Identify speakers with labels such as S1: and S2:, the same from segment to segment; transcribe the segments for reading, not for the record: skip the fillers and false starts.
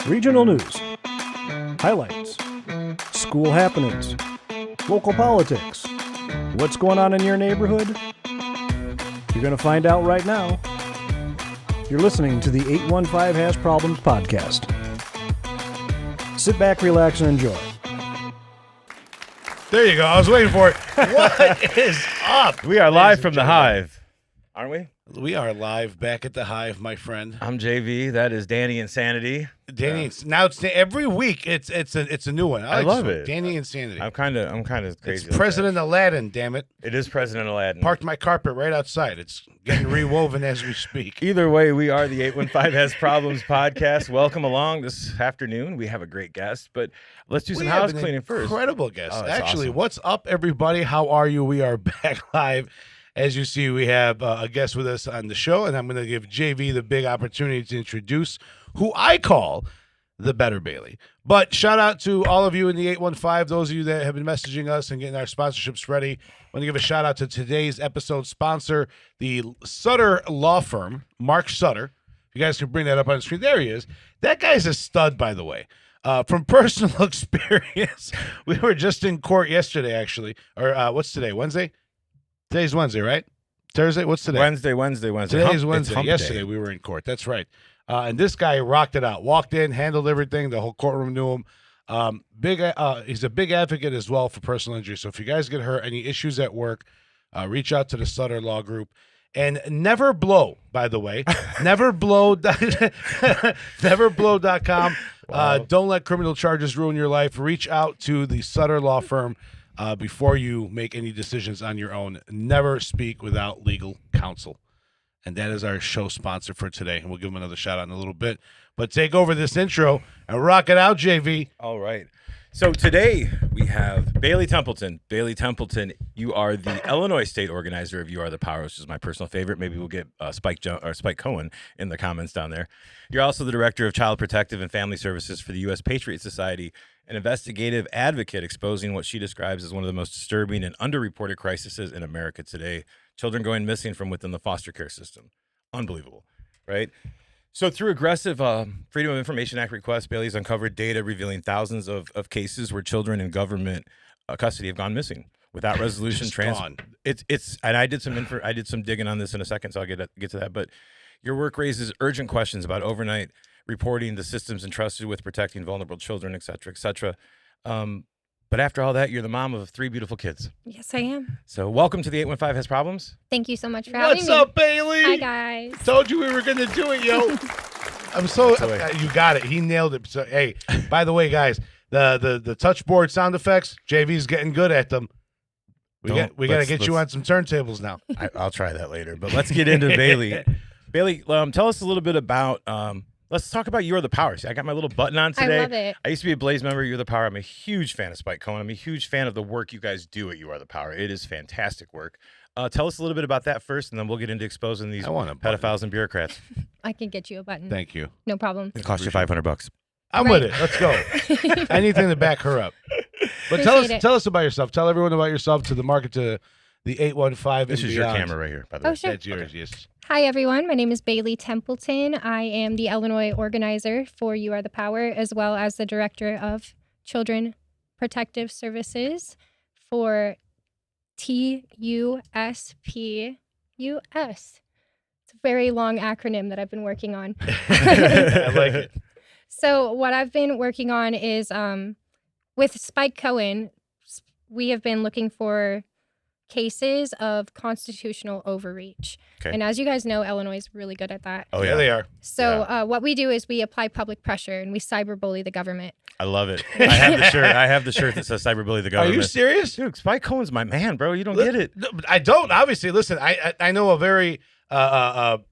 S1: Regional news, highlights, school happenings, local politics. What's going on in your neighborhood? You're going to find out right now. You're listening to the 815 Has Problems podcast. Sit back, relax, and enjoy.
S2: There you go. I was waiting for it. What is up?
S3: We are live from the Hive, aren't we?
S2: We are live back at the Hive, my friend.
S3: I'm JV. That is Danny Insanity.
S2: Danny, now it's every week. It's a new one.
S3: I love it.
S2: Danny Insanity.
S3: I'm kind of crazy.
S2: It's President Aladdin. Damn it!
S3: It is President Aladdin.
S2: Parked my carpet right outside. It's getting rewoven as we speak.
S3: Either way, we are the 815 Has Problems podcast. Welcome along this afternoon. We have a great guest, but let's do some house cleaning first.
S2: Incredible guest.
S3: Oh,
S2: Actually,
S3: awesome.
S2: What's up, everybody? How are you? We are back live. As you see, we have a guest with us on the show, and I'm going to give JV the big opportunity to introduce who I call the better Bailey. But shout out to all of you in the 815, those of you that have been messaging us and getting our sponsorships ready. I want to give a shout out to today's episode sponsor, the Sutter Law Firm, Mark Sutter. You guys can bring that up on the screen. There he is. That guy's a stud, by the way. From personal experience, we were just in court yesterday, actually. Or what's today, Wednesday? Today's Wednesday, right? Thursday? What's today?
S3: Wednesday.
S2: Today's Wednesday. Yesterday we were in court. That's right. And this guy rocked it out. Walked in, handled everything. The whole courtroom knew him. He's a big advocate as well for personal injury. So if you guys get hurt, any issues at work, reach out to the Sutter Law Group. And never blow, by the way. Neverblow.com.
S3: Wow.
S2: Don't let criminal charges ruin your life. Reach out to the Sutter Law Firm. Before you make any decisions on your own, never speak without legal counsel. And that is our show sponsor for today. And we'll give them another shout out in a little bit. But take over this intro and rock it out, JV.
S3: All right. So today we have Bailey Templeton. Bailey Templeton, you are the Illinois State Organizer of You Are the Power, which is my personal favorite. Maybe we'll get Spike Cohen in the comments down there. You're also the Director of Child Protective and Family Services for the U.S. Patriot Society, an investigative advocate exposing what she describes as one of the most disturbing and underreported crises in America today, children going missing from within the foster care system. Unbelievable, right? So through aggressive Freedom of Information Act requests, Bailey's uncovered data revealing thousands of cases where children in government custody have gone missing without resolution. It's and I did some digging on this in a second, so I'll get to that. But your work raises urgent questions about overnight reporting, the systems entrusted with protecting vulnerable children, et cetera, et cetera. But after all that, you're the mom of 3 beautiful kids.
S4: Yes, I am.
S3: So welcome to the 815 Has Problems.
S4: Thank you so much for having me.
S2: What's up, Bailey?
S4: Hi, guys.
S2: Told you we were going to do it, yo. I'm so you got it. He nailed it. So hey, by the way, guys, the touchboard sound effects, JV's getting good at them. We got to get you on some turntables now.
S3: I'll try that later. But let's get into Bailey. Bailey, tell us a little bit about. Let's talk about You Are the Power. See, I got my little button on today.
S4: I love it.
S3: I used to be a Blaze member of You Are the Power. I'm a huge fan of Spike Cohen. I'm a huge fan of the work you guys do at You Are the Power. It is fantastic work. Tell us a little bit about that first, and then we'll get into exposing these pedophiles and bureaucrats.
S4: I can get you a button.
S2: Thank you.
S4: No problem.
S3: It costs you $500.
S2: I'm with it. Let's go. Anything to back her up. But tell us about yourself. Tell everyone about yourself, to the market, to the 815.
S3: This is
S2: beyond.
S3: your camera right here, by the way.
S4: Oh, sure.
S2: That's yours, yes.
S4: Hi, everyone. My name is Bailey Templeton. I am the Illinois organizer for You Are the Power, as well as the Director of Children Protective Services for TUSPUS. It's a very long acronym that I've been working on.
S2: I like it.
S4: So what I've been working on is with Spike Cohen, we have been looking for cases of constitutional overreach.
S3: Okay.
S4: And as you guys know, Illinois is really good at that.
S3: Oh,
S2: Yeah, they are.
S4: So what we do is we apply public pressure and we cyberbully the government.
S3: I love it. I have the shirt. I have the shirt that says cyberbully the government.
S2: Are you serious?
S3: Dude, Spike Cohen's my man, bro. You don't get it.
S2: No, I don't. Obviously, listen, I know a very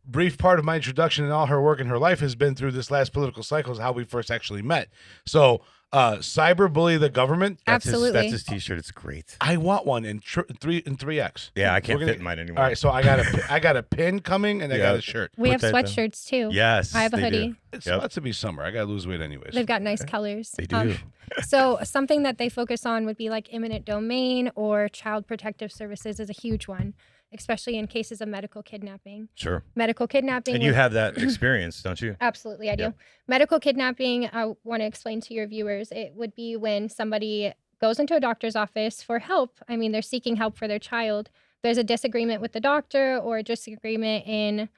S2: brief part of my introduction and all her work in her life has been through this last political cycle, is how we first actually met. So cyberbully the government.
S4: Absolutely.
S3: That's his T-shirt. It's great.
S2: I want one in 3X.
S3: Yeah, I can't fit in mine anymore.
S2: All right, so I got a pin coming, and I got a shirt.
S4: We have
S3: Put that down.
S4: sweatshirts too.
S3: Yes,
S4: I have a
S3: they do.
S4: hoodie.
S2: It's about to be summer. I got to lose weight anyways.
S4: They've got nice colors.
S3: They do.
S4: So something that they focus on would be like eminent domain or child protective services is a huge one. especially in cases of medical kidnapping.
S3: Sure.
S4: Medical kidnapping.
S3: And you have that experience, don't you?
S4: Absolutely, I do.
S3: Yep.
S4: Medical kidnapping, I want to explain to your viewers, it would be when somebody goes into a doctor's office for help. I mean, they're seeking help for their child. There's a disagreement with the doctor or a disagreement in,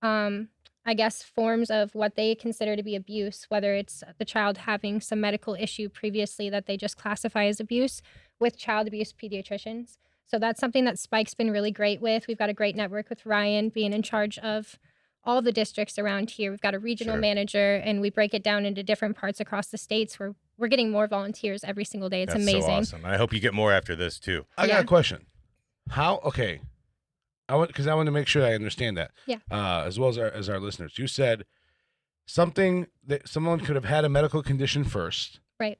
S4: I guess, forms of what they consider to be abuse, whether it's the child having some medical issue previously that they just classify as abuse with child abuse pediatricians. So that's something that Spike's been really great with. We've got a great network with Ryan being in charge of all the districts around here. We've got a regional manager, and we break it down into different parts across the states where we're getting more volunteers every single day. It's
S3: That's
S4: amazing.
S3: so awesome. I hope you get more after this too.
S2: I got
S4: Yeah.
S2: a question. How? Okay, I want to make sure I understand that.
S4: Yeah.
S2: As well as our listeners. You said something that someone could have had a medical condition first.
S4: Right.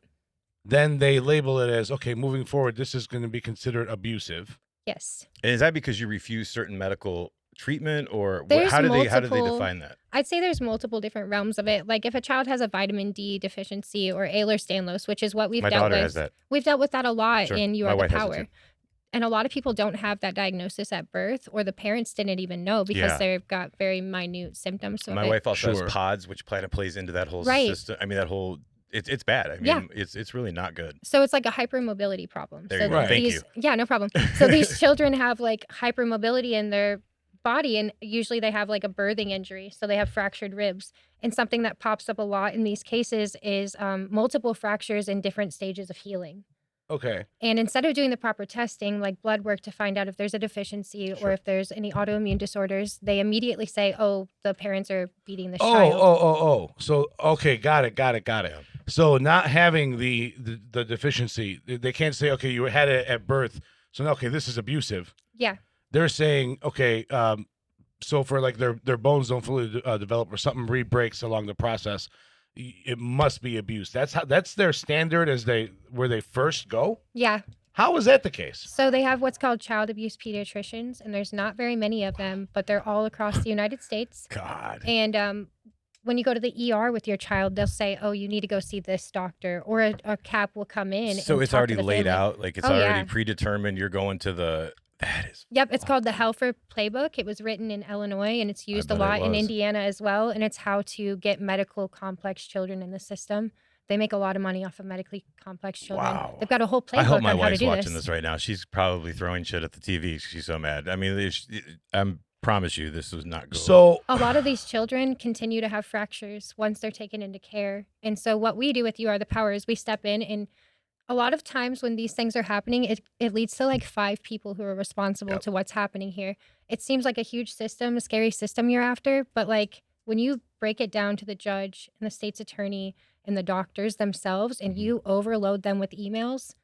S2: Then they label it as, okay, moving forward, this is going to be considered abusive.
S4: Yes.
S3: And is that because you refuse certain medical treatment, or
S4: There's
S3: how do they
S4: multiple-
S3: define that?
S4: I'd say there's multiple different realms of it. Like if a child has a vitamin D deficiency or Ehlers-Danlos, which is what we've
S3: My
S4: dealt
S3: daughter
S4: with.
S3: has that.
S4: We've dealt with that a lot
S3: Sure.
S4: in You
S3: My
S4: Are the
S3: wife has it
S4: Power.
S3: too.
S4: And a lot of people don't have that diagnosis at birth, or the parents didn't even know because
S3: Yeah.
S4: they've got very minute symptoms. of
S3: My
S4: it.
S3: wife also
S2: Sure.
S3: has PODS, which kind of plays into that whole
S4: Right.
S3: system. I mean, that whole it's bad. I mean,
S4: Yeah.
S3: it's really not good.
S4: So it's like a hypermobility problem.
S3: There
S4: so
S3: you go.
S2: Right.
S3: Thank
S4: these,
S3: you.
S4: Yeah, no problem. So these children have like hypermobility in their body, and usually they have like a birthing injury. So they have fractured ribs. And something that pops up a lot in these cases is multiple fractures in different stages of healing.
S2: Okay.
S4: And instead of doing the proper testing, like blood work to find out if there's a deficiency
S3: Sure.
S4: or if there's any autoimmune disorders, they immediately say, oh, the parents are beating this
S2: Oh,
S4: child.
S2: oh. So, okay, got it. So not having the deficiency, they can't say, okay, you had it at birth. So, okay, this is abusive.
S4: Yeah.
S2: They're saying, okay, so for like their bones don't fully develop or something re-breaks along the process, it must be abuse. That's their standard where they first go.
S4: Yeah.
S2: How is that the case?
S4: So they have what's called child abuse pediatricians, and there's not very many of them, but they're all across the United States.
S2: God.
S4: And when you go to the ER with your child, they'll say, oh, you need to go see this doctor, or a CAP will come in.
S3: So
S4: and
S3: it's
S4: talk to
S3: already
S4: the
S3: laid
S4: family.
S3: out, like it's
S4: Oh,
S3: already
S4: yeah.
S3: predetermined. You're going to that is.
S4: Yep, it's called the Helfer Playbook. It was written in Illinois, and it's used a
S3: bet it
S4: lot in
S3: was.
S4: Indiana as well. And it's how to get medical complex children in the system. They make a lot of money off of medically complex children.
S3: Wow.
S4: They've got a whole playbook
S3: I hope my
S4: on how to
S3: wife's
S4: do
S3: watching
S4: this.
S3: this right now. She's probably throwing shit at the TV. She's so mad. I mean, I promise you, this was not good.
S2: So
S4: A lot of these children continue to have fractures once they're taken into care. And so what we do with You Are the Power is we step in, and a lot of times when these things are happening, it leads to like 5 people who are responsible to what's happening here. It seems like a huge system, a scary system you're after, but like when you break it down to the judge and the state's attorney and the doctors themselves, and you overload them with emails,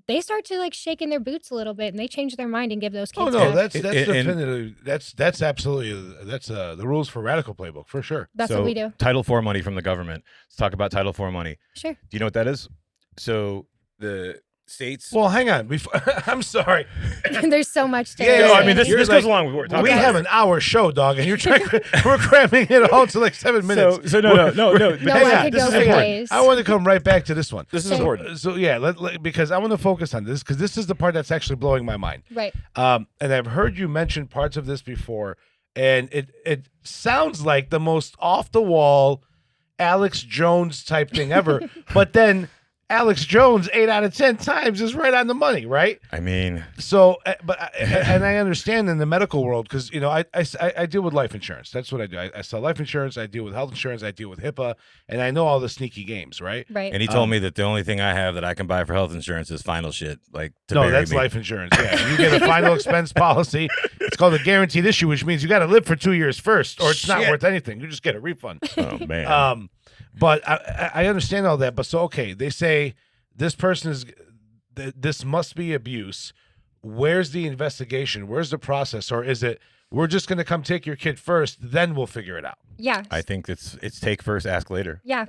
S4: they start to like shake in their boots a little bit, and they change their mind and give those kids
S2: oh no,
S4: back.
S2: that's
S3: And-
S2: definitively that's absolutely the rules for radical playbook for sure.
S4: That's
S3: So,
S4: what we do.
S3: Title IV money from the government. Let's talk about Title IV money.
S4: Sure.
S3: Do you know what that is? So the states.
S2: Well, hang on. I'm sorry.
S4: There's so much to
S2: Yeah,
S4: it.
S2: yeah,
S3: No, I mean, this
S2: You're
S3: goes
S2: like-
S3: along with what we're talking
S2: We
S3: about.
S2: have an hour show, dog, and you're trying. We're cramming it all to like 7 minutes.
S3: So no.
S4: No,
S2: Hang
S4: I
S2: on,
S4: could
S2: this
S4: go
S2: is
S4: for
S2: important.
S4: days.
S2: I want to come right back to this one.
S3: This is
S2: So-
S3: important.
S2: So yeah, because I want to focus on this because this is the part that's actually blowing my mind.
S4: Right.
S2: And I've heard you mention parts of this before, and it sounds like the most off the wall Alex Jones type thing ever. But then Alex Jones 8 out of 10 times is right on the money, right?
S3: I mean,
S2: So, and I understand in the medical world because I deal with life insurance. That's what I do. I sell life insurance. I deal with health insurance. I deal with HIPAA, and I know all the sneaky games, right?
S4: Right.
S3: and he told me that the only thing I have that I can buy for health insurance is final shit. Like to
S2: No,
S3: bury
S2: that's
S3: me.
S2: life insurance. Yeah, you get a final expense policy. It's called a guaranteed issue, which means you got to live for 2 years first, or it's not
S3: Shit.
S2: worth anything. You just get a refund.
S3: Oh man.
S2: But I understand all that. But so okay, they say this person is this must be abuse. Where's the investigation? Where's the process? Or is it we're just going to come take your kid first, then we'll figure it out?
S4: Yeah.
S3: I think it's take first, ask later.
S4: Yeah.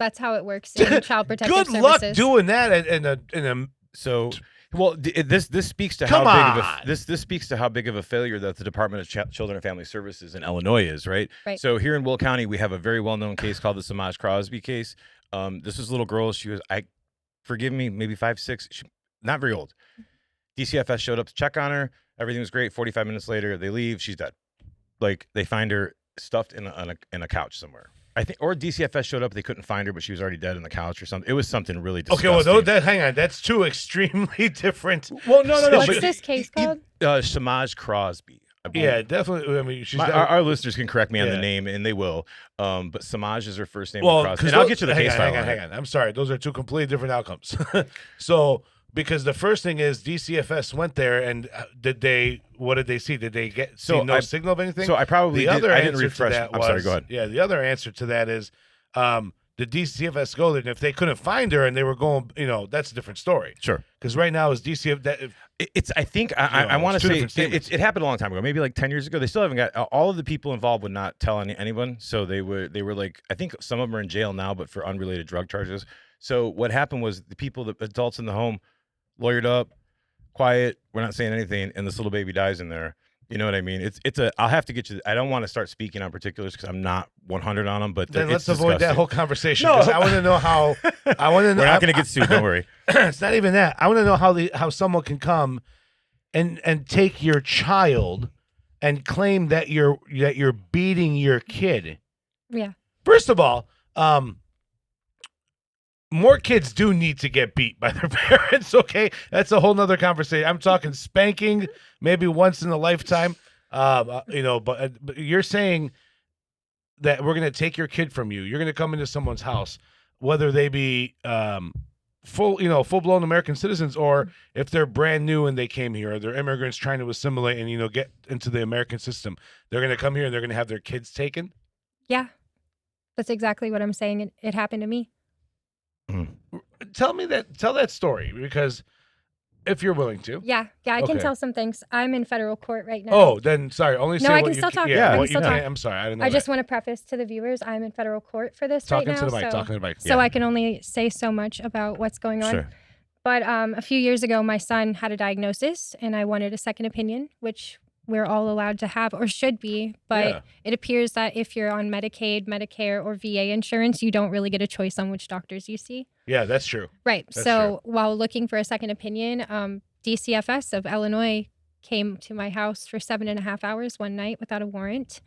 S4: That's how it works in child protective
S2: Good
S4: services.
S2: luck doing that in a
S3: So, well, this speaks to
S2: Come
S3: how big
S2: on.
S3: of this speaks to how big of a failure that the Department of Children and Family Services in Illinois is, right?
S4: Right.
S3: So here in Will County, we have a very well-known case called the Samaj Crosby case. This was a little girl. She was, forgive me, maybe 5, 6, not very old. DCFS showed up to check on her. Everything was great. 45 minutes later, they leave. She's dead. Like, they find her stuffed in a couch somewhere. I think, or DCFS showed up. They couldn't find her, but she was already dead in the couch or something. It was something really disgusting.
S2: Okay, well, hang on. That's two extremely different.
S3: Well, no.
S4: What's this case called?
S3: Samaj Crosby.
S2: Yeah, definitely. I mean,
S3: our listeners can correct me on the name, and they will. But Samaj is her first name.
S2: Well,
S3: Crosby. And I'll get you the case file.
S2: Hang on. I'm sorry. Those are two completely different outcomes. So, because the first thing is DCFS went there, and what did they see? Did they see no signal of anything?
S3: So I probably
S2: I
S3: didn't refresh. I'm sorry, go ahead.
S2: Yeah, the other answer to that is, the DCFS go there, and if they couldn't find her and they were going, that's a different story.
S3: Sure.
S2: Because right now is DCF.
S3: I think I want to say it happened a long time ago, maybe like 10 years ago. They still haven't got all of the people involved would not tell anyone. So they were like, I think some of them are in jail now, but for unrelated drug charges. So what happened was the adults in the home lawyered up, quiet. We're not saying anything, and this little baby dies in there. You know what I mean? I'll have to get you. I don't want to start speaking on particulars because I'm not 100 on them. But
S2: then let's
S3: avoid
S2: disgusting. That whole conversation. No, I want to know how. I want to know.
S3: We're not going to get sued. Don't worry.
S2: It's not even that. I want to know how someone can come and take your child and claim that you're beating your kid.
S4: Yeah.
S2: First of all, more kids do need to get beat by their parents, okay? That's a whole nother conversation. I'm talking spanking, maybe once in a lifetime. But you're saying that we're going to take your kid from you. You're going to come into someone's house, whether they be full-blown American citizens, or if they're brand new and they came here, or they're immigrants trying to assimilate and, get into the American system. They're going to come here and they're going to have their kids taken?
S4: Yeah. That's exactly what I'm saying. It happened to me.
S2: Tell that story, because if you're willing to.
S4: Yeah, I can tell some things. I'm in federal court right now.
S2: Oh, then sorry. Only say
S4: no, I
S2: what
S4: can
S2: you
S4: still talk.
S2: Yeah,
S4: I
S2: what
S4: can still talk.
S2: I'm sorry. I didn't know
S4: I just want to preface to the viewers, I'm in federal court for this
S2: talking
S4: right now.
S2: Talking to the mic.
S4: So I can only say so much about what's going on.
S3: Sure.
S4: But a few years ago, my son had a diagnosis, and I wanted a second opinion, which we're all allowed to have, or should be. But it appears that if you're on Medicaid, Medicare, or VA insurance, you don't really get a choice on which doctors you see.
S2: Yeah, that's true.
S4: Right.
S2: That's
S4: so
S2: true.
S4: While looking for a second opinion, DCFS of Illinois came to my house for 7.5 hours one night without a warrant,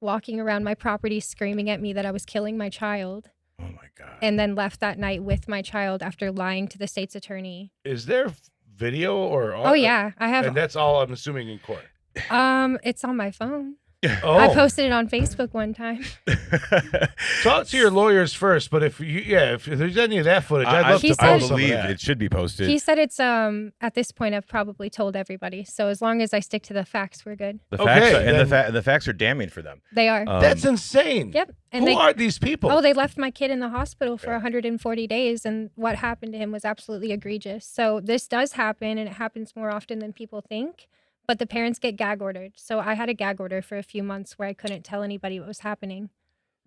S4: walking around my property screaming at me that I was killing my child.
S3: Oh my God.
S4: And then left that night with my child after lying to the state's attorney.
S2: Is there video or audio?
S4: Oh yeah, I have.
S2: And that's all I'm assuming in court.
S4: It's on my phone.
S2: Oh.
S4: I posted it on Facebook one time.
S2: Talk to your lawyers first, but if there's any of that footage, I'd love to post some of
S3: believe
S2: that.
S3: it should be posted.
S4: He said it's at this point I've probably told everybody. So as long as I stick to the facts, we're good.
S3: The facts the facts are damning for them.
S4: They are.
S2: That's insane.
S4: Yep. And
S2: Who are these people?
S4: Oh, they left my kid in the hospital for 140 days, and what happened to him was absolutely egregious. So this does happen, and it happens more often than people think. But the parents get gag ordered. So I had a gag order for a few months where I couldn't tell anybody what was happening.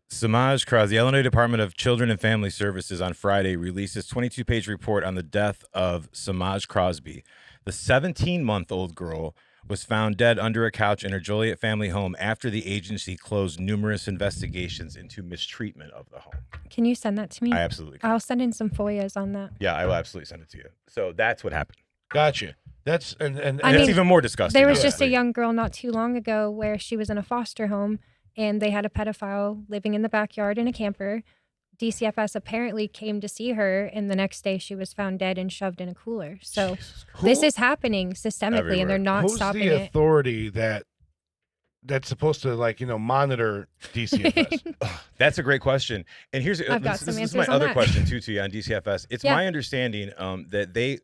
S3: Samaj Crosby, the Illinois Department of Children and Family Services on Friday released its 22-page report on the death of Samaj Crosby. The 17-month-old girl was found dead under a couch in her Joliet family home after the agency closed numerous investigations into mistreatment of the home.
S4: Can you send that to me?
S3: I absolutely can.
S4: I'll send in some FOIAs on that.
S3: Yeah, I will absolutely send it to you. So that's what happened.
S2: Gotcha. That's and
S3: it's even more disgusting.
S4: There was just a young girl not too long ago where she was in a foster home and they had a pedophile living in the backyard in a camper. DCFS apparently came to see her, and the next day she was found dead and shoved in a cooler. So this is happening systemically, and they're not stopping it.
S2: Who's the authority that's supposed to monitor DCFS?
S3: That's a great question. And here's this is my other question too to you on DCFS. It's my understanding that they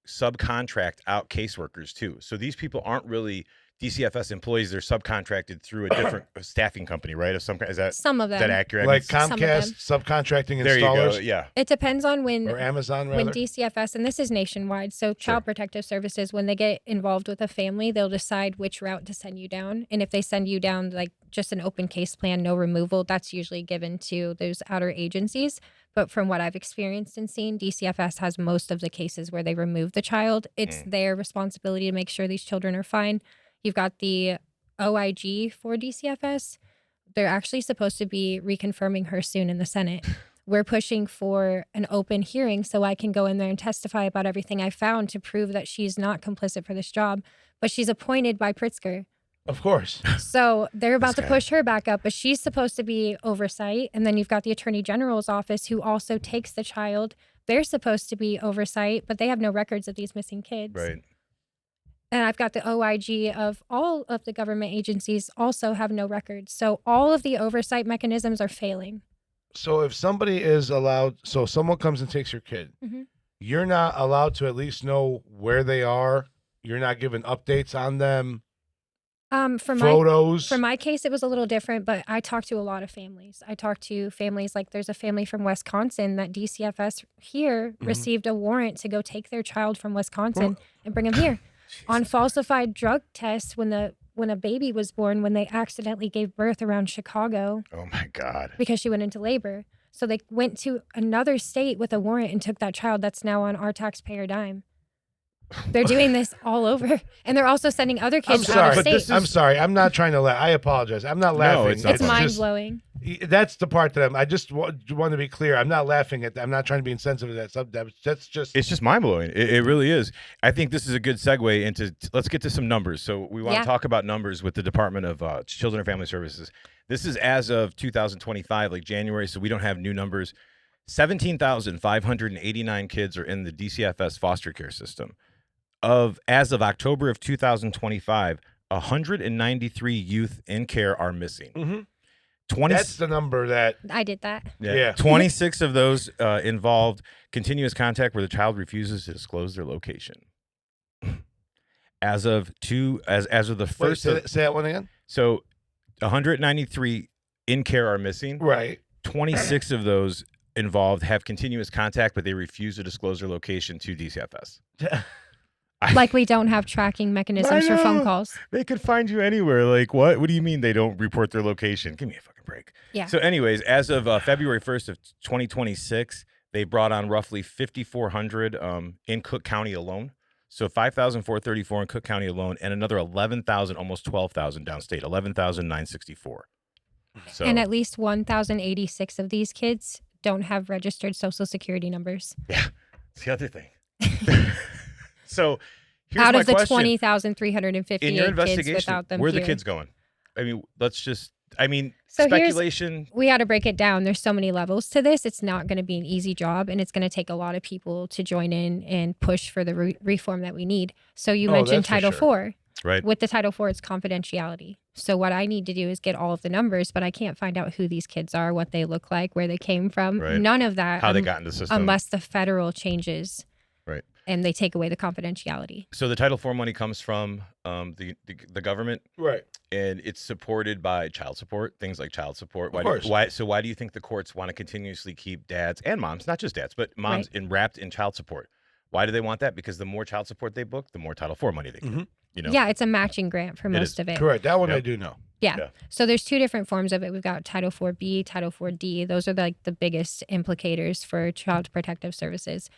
S3: subcontract out caseworkers too. So these people aren't really DCFS employees. They're subcontracted through a different staffing company, right? Of some kind. Is that
S4: some of them?
S3: Is that accurate?
S2: Like Comcast subcontracting installers?
S3: There you go. Yeah.
S4: It depends on when
S2: or Amazon rather.
S4: When DCFS, and this is nationwide, so Child Protective Services, when they get involved with a family, they'll decide which route to send you down. And if they send you down like just an open case plan, no removal, that's usually given to those outer agencies. But from what I've experienced and seen, DCFS has most of the cases where they remove the child. It's their responsibility to make sure these children are fine. You've got the OIG for DCFS. They're actually supposed to be reconfirming her soon in the Senate. we're pushing for an open hearing so I can go in there and testify about everything I found to prove that she's not complicit for this job. But she's appointed by Pritzker.
S2: Of course.
S4: So they're about to
S3: guy.
S4: push her back up, but she's supposed to be oversight. And then you've got the Attorney General's office who also takes the child. They're supposed to be oversight, but they have no records of these missing kids.
S3: Right.
S4: And I've got the OIG of all of the government agencies also have no records. So all of the oversight mechanisms are failing.
S2: So if somebody is allowed, so someone comes and takes your kid,
S4: Mhm.
S2: you're not allowed to at least know where they are. You're not given updates on them, photos.
S4: For my case, it was a little different, but I talked to a lot of families. I talked to families like there's a family from Wisconsin that DCFS here received a warrant to go take their child from Wisconsin and bring him here on falsified drug tests when a baby was born, when they accidentally gave birth around Chicago
S3: Oh my God.
S4: because she went into labor. So they went to another state with a warrant and took that child that's now on our taxpayer dime. They're doing this all over. And they're also sending other
S2: I'm
S4: kids out
S2: sorry.
S4: of state.
S2: I'm sorry. I'm not trying to laugh. I apologize. I'm not laughing.
S3: it's not
S4: It's
S3: funny.
S4: mind blowing.
S2: That's the part that I just want to be clear. I'm not laughing at that. I'm not trying to be insensitive to that subject. That's just.
S3: It's just mind blowing. It really is. I think this is a good segue into. Let's get to some numbers. So we want to talk about numbers with the Department of Children and Family Services. This is as of 2025, like January. So we don't have new numbers. 17,589 kids are in the DCFS foster care system. As of October of 2025, 193 youth in care are missing.
S2: Mm-hmm.
S3: 20.
S2: That's the number that.
S4: I did that.
S2: Yeah.
S3: 26 of those involved continuous contact where the child refuses to disclose their location. As of the
S2: Wait,
S3: first,
S2: say that one again.
S3: so 193 in care are missing.
S2: Right.
S3: 26 of those involved have continuous contact, but they refuse to disclose their location to DCFS.
S4: Like we don't have tracking mechanisms for phone calls.
S3: They could find you anywhere. Like, what? What do you mean they don't report their location? Give me a fucking break.
S4: Yeah.
S3: So anyways, as of February 1st of 2026, they brought on roughly 5,400 in Cook County alone. So 5,434 in Cook County alone, and another 11,000, almost 12,000 downstate, 11,964. So,
S4: And at least 1,086 of these kids don't have registered social security numbers.
S3: yeah, it's the other thing. So here's
S4: Out
S3: my
S4: of the
S3: question.
S4: 20,358
S3: In your
S4: kids
S3: investigation,
S4: without them
S3: where are the
S4: here.
S3: kids going? I mean,
S4: So here's-
S3: speculation.
S4: We had to break it down. There's so many levels to this. It's not going to be an easy job, and it's going to take a lot of people to join in and push for the reform that we need. So you mentioned
S2: that's for
S4: Title
S2: sure.
S4: IV.
S3: Right.
S4: With the Title IV, it's confidentiality. So what I need to do is get all of the numbers, but I can't find out who these kids are, what they look like, where they came from.
S3: Right.
S4: None of that.
S3: How they got into the system.
S4: Unless the federal changes.
S3: Right.
S4: And they take away the confidentiality.
S3: So the Title IV money comes from the government,
S2: Right.
S3: and it's supported by child support, things like child support.
S2: Of course.
S3: Why do you think the courts want to continuously keep dads and moms, not just dads, but moms wrapped in child support? Why do they want that? Because the more child support they book, the more Title IV money they get.
S2: Mhm.
S3: You know?
S4: Yeah, it's a matching grant for
S3: It
S4: most
S3: is.
S4: of it.
S2: Correct. That one I
S3: Yep.
S2: do know.
S4: Yeah.
S3: Yeah.
S4: So there's two different forms of it. We've got Title IV-B, Title IV-D. Those are like the biggest implicators for child protective services.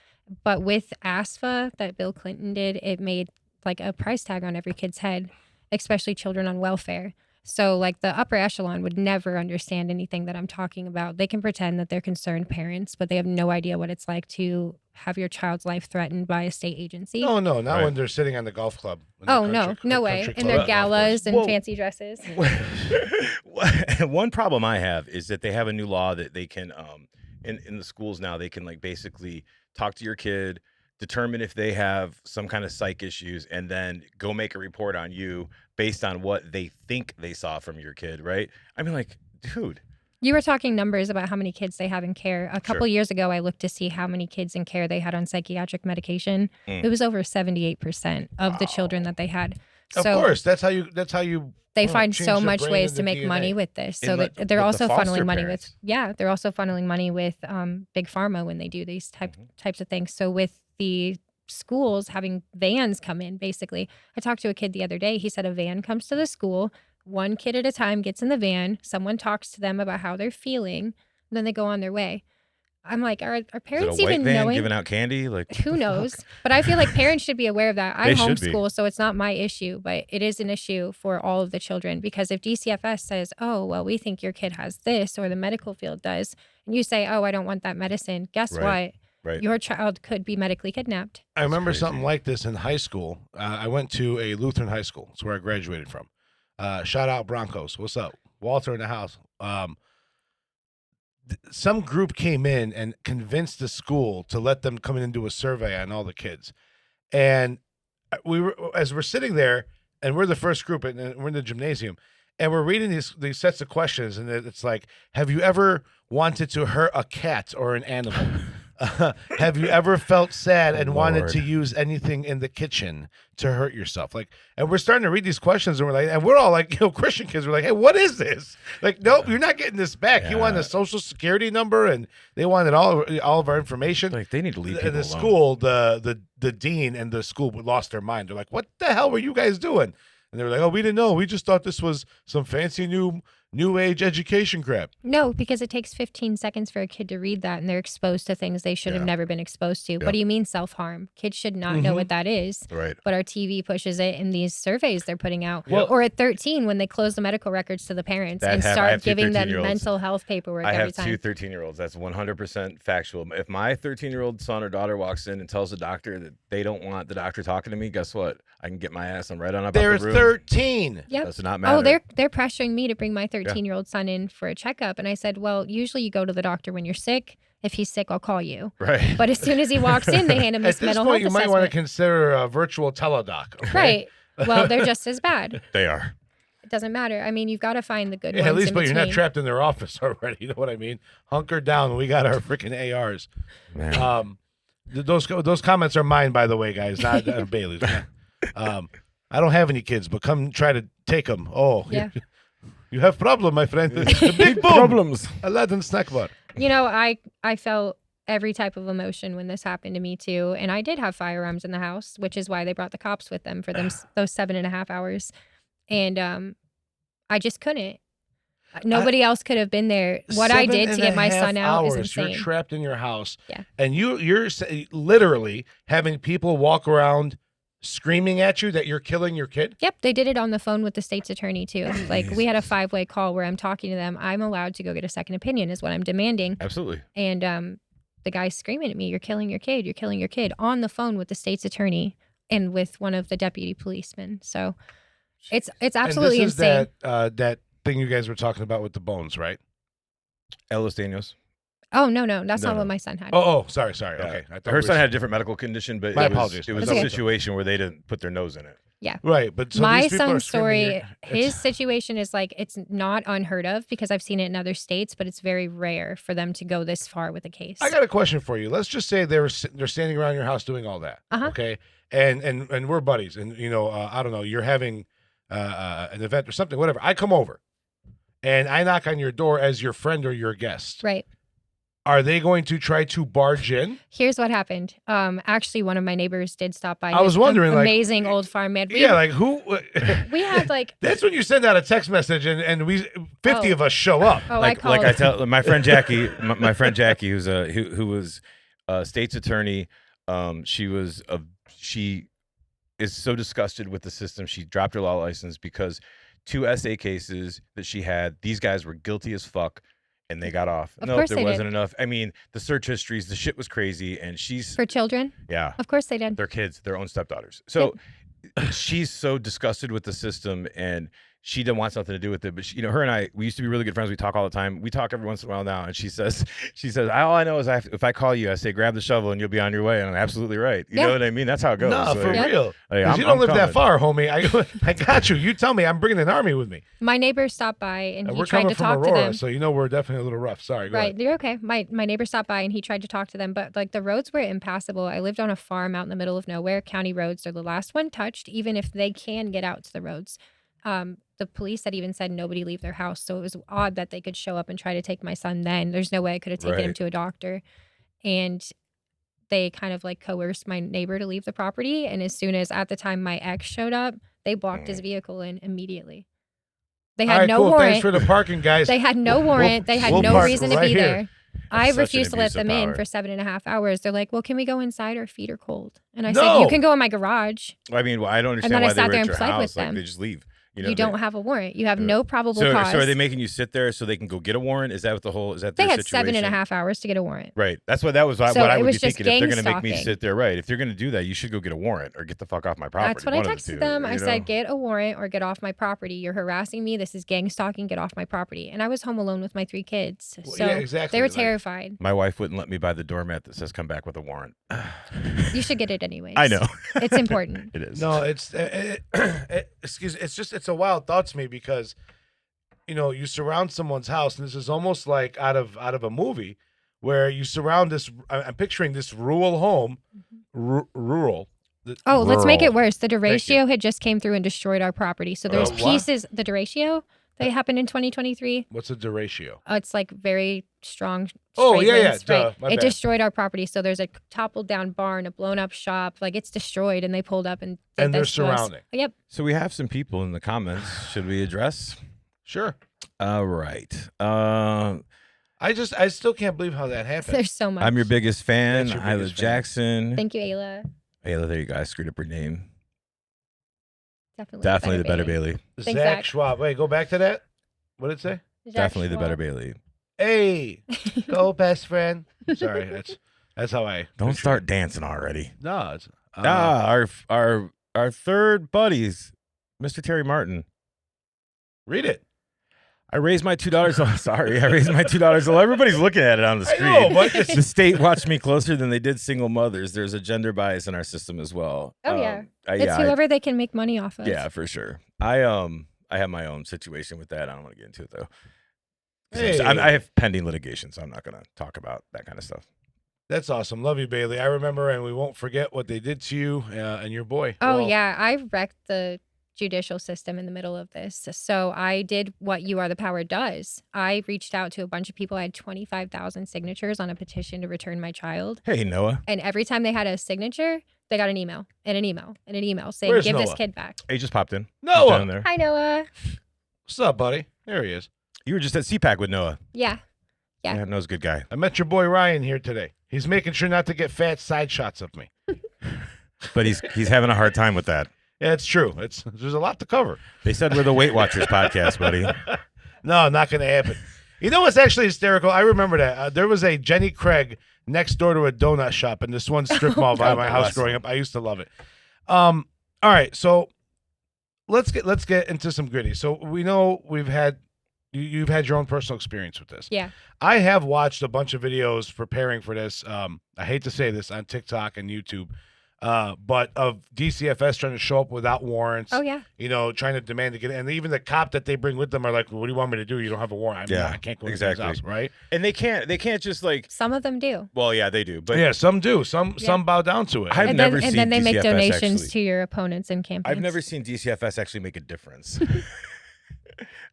S4: But with ASFA that Bill Clinton did, it made like a price tag on every kid's head, especially children on welfare. So like the upper echelon would never understand anything that I'm talking about. They can pretend that they're concerned parents, but they have no idea what it's like to have your child's life threatened by a state agency.
S2: No, not
S3: Right.
S2: when they're sitting on the golf club. in the
S4: Oh,
S2: country-
S4: no way.
S2: country
S4: In
S2: club
S4: their
S2: golf
S4: galas and
S3: Whoa.
S4: fancy dresses.
S3: One problem I have is that they have a new law that they can in the schools now, they can like basically talk to your kid, determine if they have some kind of psych issues, and then go make a report on you based on what they think they saw from your kid, right? I mean, like, dude.
S4: You were talking numbers about how many kids they have in care. A couple years ago, I looked to see how many kids in care they had on psychiatric medication. It was over 78% of the children that they had.
S2: Of
S4: So
S2: course, that's how you.
S4: they
S2: well,
S4: find
S2: change
S4: so
S2: their
S4: much
S2: brain
S4: ways
S2: into
S4: to make
S2: DNA.
S4: money with this. So
S3: And
S4: that
S3: with
S4: they're
S3: the
S4: also
S3: foster
S4: funneling money
S3: parents.
S4: with they're also funneling money with big pharma when they do these types of things. So with the schools having vans come in, basically, I talked to a kid the other day. He said a van comes to the school, one kid at a time gets in the van, someone talks to them about how they're feeling, and then they go on their way. I'm like, are
S3: Is it
S4: parents
S3: a white
S4: even
S3: van
S4: knowing?
S3: giving out candy? Like,
S4: Who knows? But I feel like parents should be aware of that. I
S3: They should be.
S4: homeschool, so it's not my issue, but it is an issue for all of the children because if DCFS says, oh, well, we think your kid has this or the medical field does, and you say, oh, I don't want that medicine, guess
S3: Right.
S4: what?
S3: Right.
S4: Your child could be medically kidnapped.
S2: I remember
S3: crazy.
S2: something like this in high school. I went to a Lutheran high school. It's where I graduated from. Shout out Broncos. What's up? Walter in the house. Some group came in and convinced the school to let them come in and do a survey on all the kids. And as we're sitting there, and we're the first group, and we're in the gymnasium, and we're reading these sets of questions, and it's like, have you ever wanted to hurt a cat or an animal? Have you ever felt sad and wanted
S3: Lord.
S2: to use anything in the kitchen to hurt yourself? Like, and we're starting to read these questions, and we're all like, Christian kids. We're like, hey, what is this? Like, nope, you're not getting this back. You want a social security number, and they wanted all of our information.
S3: Like they need to leave people
S2: the
S3: alone.
S2: school, the dean and the school lost their mind. They're like, what the hell were you guys doing? And they were like, oh, we didn't know. We just thought this was some fancy new age education crap.
S4: No, because it takes 15 seconds for a kid to read that, and they're exposed to things they should have never been exposed to. What do you mean self-harm? Kids should not know what that is.
S3: Right.
S4: But our TV pushes it in these surveys they're putting out.
S2: Well-
S4: or at 13 when they close the medical records to the parents
S3: That
S4: and
S3: I
S4: start
S3: have two
S4: giving them
S3: 13-year-olds.
S4: mental health paperwork
S3: I
S4: every
S3: have
S4: time.
S3: two 13-year-olds. That's 100% factual. If my 13-year-old son or daughter walks in and tells the doctor that they don't want the doctor talking to me, guess what? I can get my ass and right on up
S2: They're
S3: out the room.
S2: 13.
S4: Yep.
S3: Does not matter.
S4: Oh, they're pressuring me to bring my 13-year-old son in for a checkup. And I said, well, usually you go to the doctor when you're sick. If he's sick, I'll call you.
S3: right.
S4: But as soon as he walks in, they hand him
S2: At
S4: this
S2: this
S4: mental
S2: point,
S4: health
S2: you might want to
S4: assessment.
S2: consider a virtual teledoc. Okay?
S4: Right. Well, they're just as bad.
S3: They are.
S4: It doesn't matter. I mean, you've got to find the good
S2: Yeah,
S4: ones
S2: at least,
S4: in
S2: but you're
S4: between.
S2: not trapped in their office already. You know what I mean? Hunker down. We got our freaking ARs.
S3: Man.
S2: Those comments are mine, by the way, guys, not Bailey's. I don't have any kids, but come try to take them. Oh,
S4: Yeah.
S2: you have problem, my friend. It's a big boom.
S3: Problems.
S2: Aladdin snack bar.
S4: You know, I felt every type of emotion when this happened to me too, and I did have firearms in the house, which is why they brought the cops with them for them those 7.5 hours, and I just couldn't. Nobody else could have been there. What I did to get my son out is insane.
S2: You're trapped in your house.
S4: Yeah.
S2: And you're literally having people walk around screaming at you that you're killing your kid.
S4: Yep, they did it on the phone with the state's attorney too. Like we had a 5-way call where I'm talking to them. I'm allowed to go get a second opinion is what I'm demanding.
S3: Absolutely.
S4: And the guy's screaming at me, "You're killing your kid! You're killing your kid!" on the phone with the state's attorney and with one of the deputy policemen. So it's absolutely
S2: and this
S4: insane.
S2: Is that thing you guys were talking about with the bones, right?
S3: Ellis Daniels.
S4: Oh no, that's
S3: No,
S4: not
S3: no.
S4: what my son had.
S2: Oh, sorry.
S3: Yeah.
S2: Okay. I thought
S3: Her
S2: it
S3: son
S2: was-
S3: had a different medical condition, but
S2: My
S3: it was,
S2: apologies.
S3: it was
S4: It's
S3: a
S4: okay.
S3: situation where they didn't put their nose in it.
S2: Right, but so
S4: My
S2: these people are
S4: son's
S2: screaming
S4: story,
S2: your-
S4: his
S2: it's-
S4: situation is like it's not unheard of because I've seen it in other states, but it's very rare for them to go this far with a case.
S2: I got a question for you. Let's just say they're standing around your house doing all that.
S4: Uh-huh.
S2: Okay, and we're buddies, and I don't know, you're having an event or something, whatever. I come over, and I knock on your door as your friend or your guest.
S4: Right.
S2: Are they going to try to barge in?
S4: Here's what happened. Actually, one of my neighbors did stop by.
S2: I was
S4: He's
S2: wondering, like-
S4: amazing old farm man.
S2: Yeah, like who?
S4: We had like
S2: That's when you send out a text message, and we 50
S4: Oh.
S2: of us show up.
S4: oh,
S3: like
S4: I called.
S3: I tell my friend Jackie, my friend Jackie, who was a state's attorney. She is so disgusted with the system. She dropped her law license because 2 SA cases that she had, these guys were guilty as fuck, and they got off.
S4: Of
S3: No,
S4: course
S3: there
S4: they did.
S3: wasn't enough. I mean, the search histories, the shit was crazy, and she's
S4: for children.
S3: yeah,
S4: Of course they did.
S3: their kids, their own stepdaughters. So she's so disgusted with the system, and she didn't want something to do with it. But she, her and I, we used to be really good friends. We talk all the time. We talk every once in a while now. And she says, all I know is if I call you, I say, grab the shovel and you'll be on your way. And I'm absolutely right. You
S4: Yeah.
S3: know what I mean? That's how it goes.
S2: No,
S3: Like,
S2: for
S4: Yeah.
S2: real.
S3: Hey,
S2: 'Cause
S3: I'm-
S2: you don't
S3: I'm
S2: live that
S3: coming.
S2: far, homie. I got you. You tell me. I'm bringing an army with me.
S4: My neighbor stopped by and he
S2: We're
S4: tried
S2: coming
S4: to
S2: from
S4: talk to
S2: Aurora,
S4: them.
S2: so we're definitely a little rough. Sorry. Go
S4: Right,
S2: ahead.
S4: you're okay. My neighbor stopped by and he tried to talk to them, but like the roads were impassable. I lived on a farm out in the middle of nowhere. County roads are the last one touched, even if they can get out to the roads. The police had even said nobody leave their house, so it was odd that they could show up and try to take my son. Then there's no way I could have taken him
S3: Right.
S4: to a doctor, and they kind of like coerced my neighbor to leave the property. And as soon as at the time my ex showed up, they blocked his vehicle in immediately. They
S2: All
S4: had
S2: right,
S4: no
S2: cool.
S4: warrant.
S2: Thanks for the parking, guys.
S4: They had no warrant. They had
S2: we'll
S4: no
S2: park
S4: reason to
S2: right
S4: be
S2: here.
S4: there. I
S3: That's such an
S4: refused to let
S3: abuse of
S4: them in
S3: power.
S4: for 7.5 hours. They're like, well, can we go inside? Our feet are cold. And I said,
S2: No.
S4: you can go in my garage.
S3: I mean, I don't understand
S4: then I
S3: why they
S4: sat
S3: were
S4: there
S3: at
S4: and
S3: your
S4: played
S3: house.
S4: with
S3: Like,
S4: them.
S3: they just leave.
S4: You don't have a warrant. You have no probable cause.
S3: So are they making you sit there so they can go get a warrant? Is that what is that
S4: They
S3: their
S4: had
S3: situation?
S4: 7.5 hours to get a warrant.
S3: Right. That's what what
S4: So
S3: I
S4: it
S3: would
S4: was
S3: be
S4: just
S3: thinking. If they're going to make me
S4: gang
S3: sit there, right? If they're going to do that, you should go get a warrant or get the fuck off my property.
S4: That's what I
S3: One of the
S4: texted
S3: two,
S4: them. I
S3: you know?
S4: said, get a warrant or get off my property. You're harassing me. This is gang stalking. Get off my property. And I was home alone with my 3 kids.
S2: Well,
S4: So
S2: yeah, exactly.
S4: they were
S2: Like-
S4: terrified.
S3: My wife wouldn't let me buy the doormat that says "come back with a warrant."
S4: You should get it anyways.
S3: I know.
S4: It's important.
S3: It is.
S2: No, it's it's a wild thought to me because you surround someone's house, and this is almost like out of a movie where you surround this. I'm picturing this rural home, rural.
S4: Oh, let's make it
S3: Rural.
S4: worse. The derecho had just came through and destroyed our property. So there's
S2: what?
S4: pieces. The derecho that happened in 2023.
S2: What's the derecho?
S4: It's like very strong.
S2: Oh,
S4: straight
S2: yeah, yeah,
S4: winds,
S2: duh,
S4: right?
S2: my
S4: It
S2: bad.
S4: destroyed our property. So there's a toppled down barn, a blown up shop. Like it's destroyed, and they pulled up and did
S2: And they're
S4: this to us.
S2: surrounding.
S4: Yep.
S3: So we have some people in the comments. Should we address?
S2: Sure.
S3: All right.
S2: I still can't believe how that happened.
S4: There's so much.
S3: I'm your biggest fan,
S2: That's your
S3: Isla
S2: biggest fan.
S3: Jackson.
S4: Thank you, Ayla.
S3: Ayla, there you go. I screwed up her name.
S4: Definitely
S3: The better Bailey.
S4: Thanks,
S2: Zach
S4: Zach.
S2: Schwab. Wait, go back to that. What did it say?
S4: Jack
S3: Definitely the
S4: Schwab.
S3: better Bailey.
S2: Hey, go best friend. Sorry, that's how I
S3: Don't
S2: picture
S3: start
S2: it.
S3: dancing already.
S2: No, it's
S3: Our third buddies, Mr. Terry Martin.
S2: read it.
S3: I raised my $2. Sorry, I raised my $2. Well, everybody's looking at it on the
S2: I
S3: screen.
S2: know, but it's-
S3: The state watched me closer than they did single mothers. There's a gender bias in our system as well.
S4: Oh, yeah. It's
S3: yeah,
S4: whoever they can make money off of.
S3: yeah, for sure. I have my own situation with that. I don't want to get into it though. 'Cause
S2: Hey.
S3: I have pending litigation, so I'm not going to talk about that kind of stuff.
S2: That's awesome. Love you, Bailey. I remember, and we won't forget what they did to you and your boy.
S4: Oh,
S2: Well,
S4: yeah. I wrecked the judicial system in the middle of this. So I did what You Are the Power does. I reached out to a bunch of people. I had 25,000 signatures on a petition to return my child.
S3: Hey, Noah.
S4: And every time they had a signature, they got an email and an email and an email saying,
S2: Where's
S4: give this
S2: Noah?
S4: kid back.
S3: He just popped in.
S2: Noah!
S3: He's down there.
S4: Hi, Noah.
S2: What's up, buddy? There he is.
S3: You were just at CPAC with Noah.
S4: Yeah. Yeah.
S3: Noah's a good guy.
S2: I met your boy Ryan here today. He's making sure not to get fat side shots of me.
S3: But he's having a hard time with that.
S2: Yeah, it's true. There's a lot to cover.
S3: They said we're the Weight Watchers podcast, buddy.
S2: No, not going to happen. You know what's actually hysterical? I remember that. There was a Jenny Craig next door to a donut shop in this one strip mall by
S3: God
S2: my house
S3: bless
S2: growing
S3: him.
S2: up. I used to love it. All right, so let's get into some gritty. So we know you've had your own personal experience with this.
S4: Yeah.
S2: I have watched a bunch of videos preparing for this. I hate to say this on TikTok and YouTube, but of DCFS trying to show up without warrants.
S4: Oh, yeah.
S2: Trying to demand to get in. And even the cop that they bring with them are like, "What do you want me to do? You don't have a warrant. I can't go into
S3: exactly.
S2: his house, right?"
S3: And they can't just like.
S4: Some of them do.
S3: Well, yeah, they do. But
S2: Yeah, some do. Some bow down to it.
S3: I've
S4: and
S3: never
S4: then,
S3: seen
S4: and then they make
S3: DCFS
S4: donations
S3: actually.
S4: to your opponents in campaigns.
S3: I've never seen DCFS actually make a difference.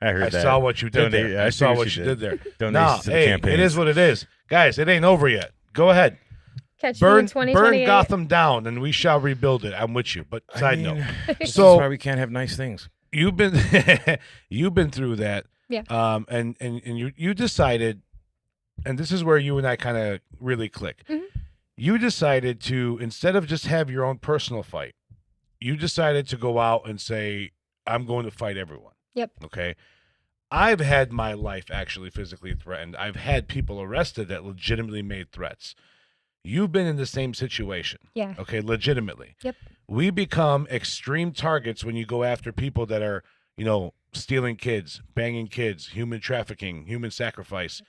S3: I heard
S2: I
S3: that.
S2: saw what you did
S3: Donate-
S2: there.
S3: I
S2: I saw
S3: figured
S2: what
S3: you
S2: you did there.
S3: Donations
S2: No,
S3: to the
S2: hey,
S3: campaigns.
S2: it is what it is, guys. It ain't over yet. Go ahead,
S4: Catch me in
S2: burn
S4: 2028.
S2: Gotham down, and we shall rebuild it. I'm with you. But side note,
S3: This is
S2: So-
S3: why we can't have nice things.
S2: you've been through that.
S4: Yeah.
S2: And you decided, and this is where you and I kind of really click.
S4: Mhm.
S2: You decided to, instead of just have your own personal fight, you decided to go out and say, "I'm going to fight everyone."
S4: Yep.
S2: Okay. I've had my life actually physically threatened. I've had people arrested that legitimately made threats. You've been in the same situation.
S4: Yeah.
S2: Okay, legitimately.
S4: Yep.
S2: We become extreme targets when you go after people that are, stealing kids, banging kids, human trafficking, human sacrifice,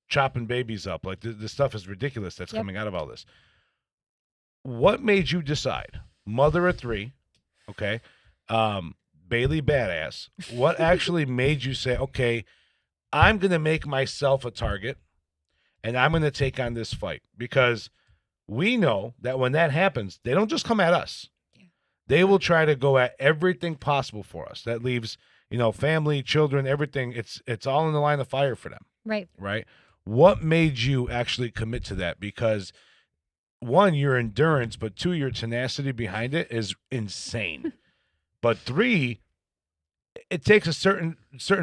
S2: chopping babies up. Like this stuff is ridiculous that's
S4: Yep.
S2: coming out of all this. What made you decide, mother of 3, okay, Bailey badass, what actually made you say, okay, I'm going to make myself a target and I'm going to take on this fight? Because we know that when that happens, they don't just come at us.
S4: Yeah.
S2: They will try to go at everything possible for us. That leaves, family, children, everything. It's all in the line of fire for them,
S4: Right.
S2: right? What made you actually commit to that? Because 1, your endurance, but 2, your tenacity behind it is insane. But 3, it takes a certain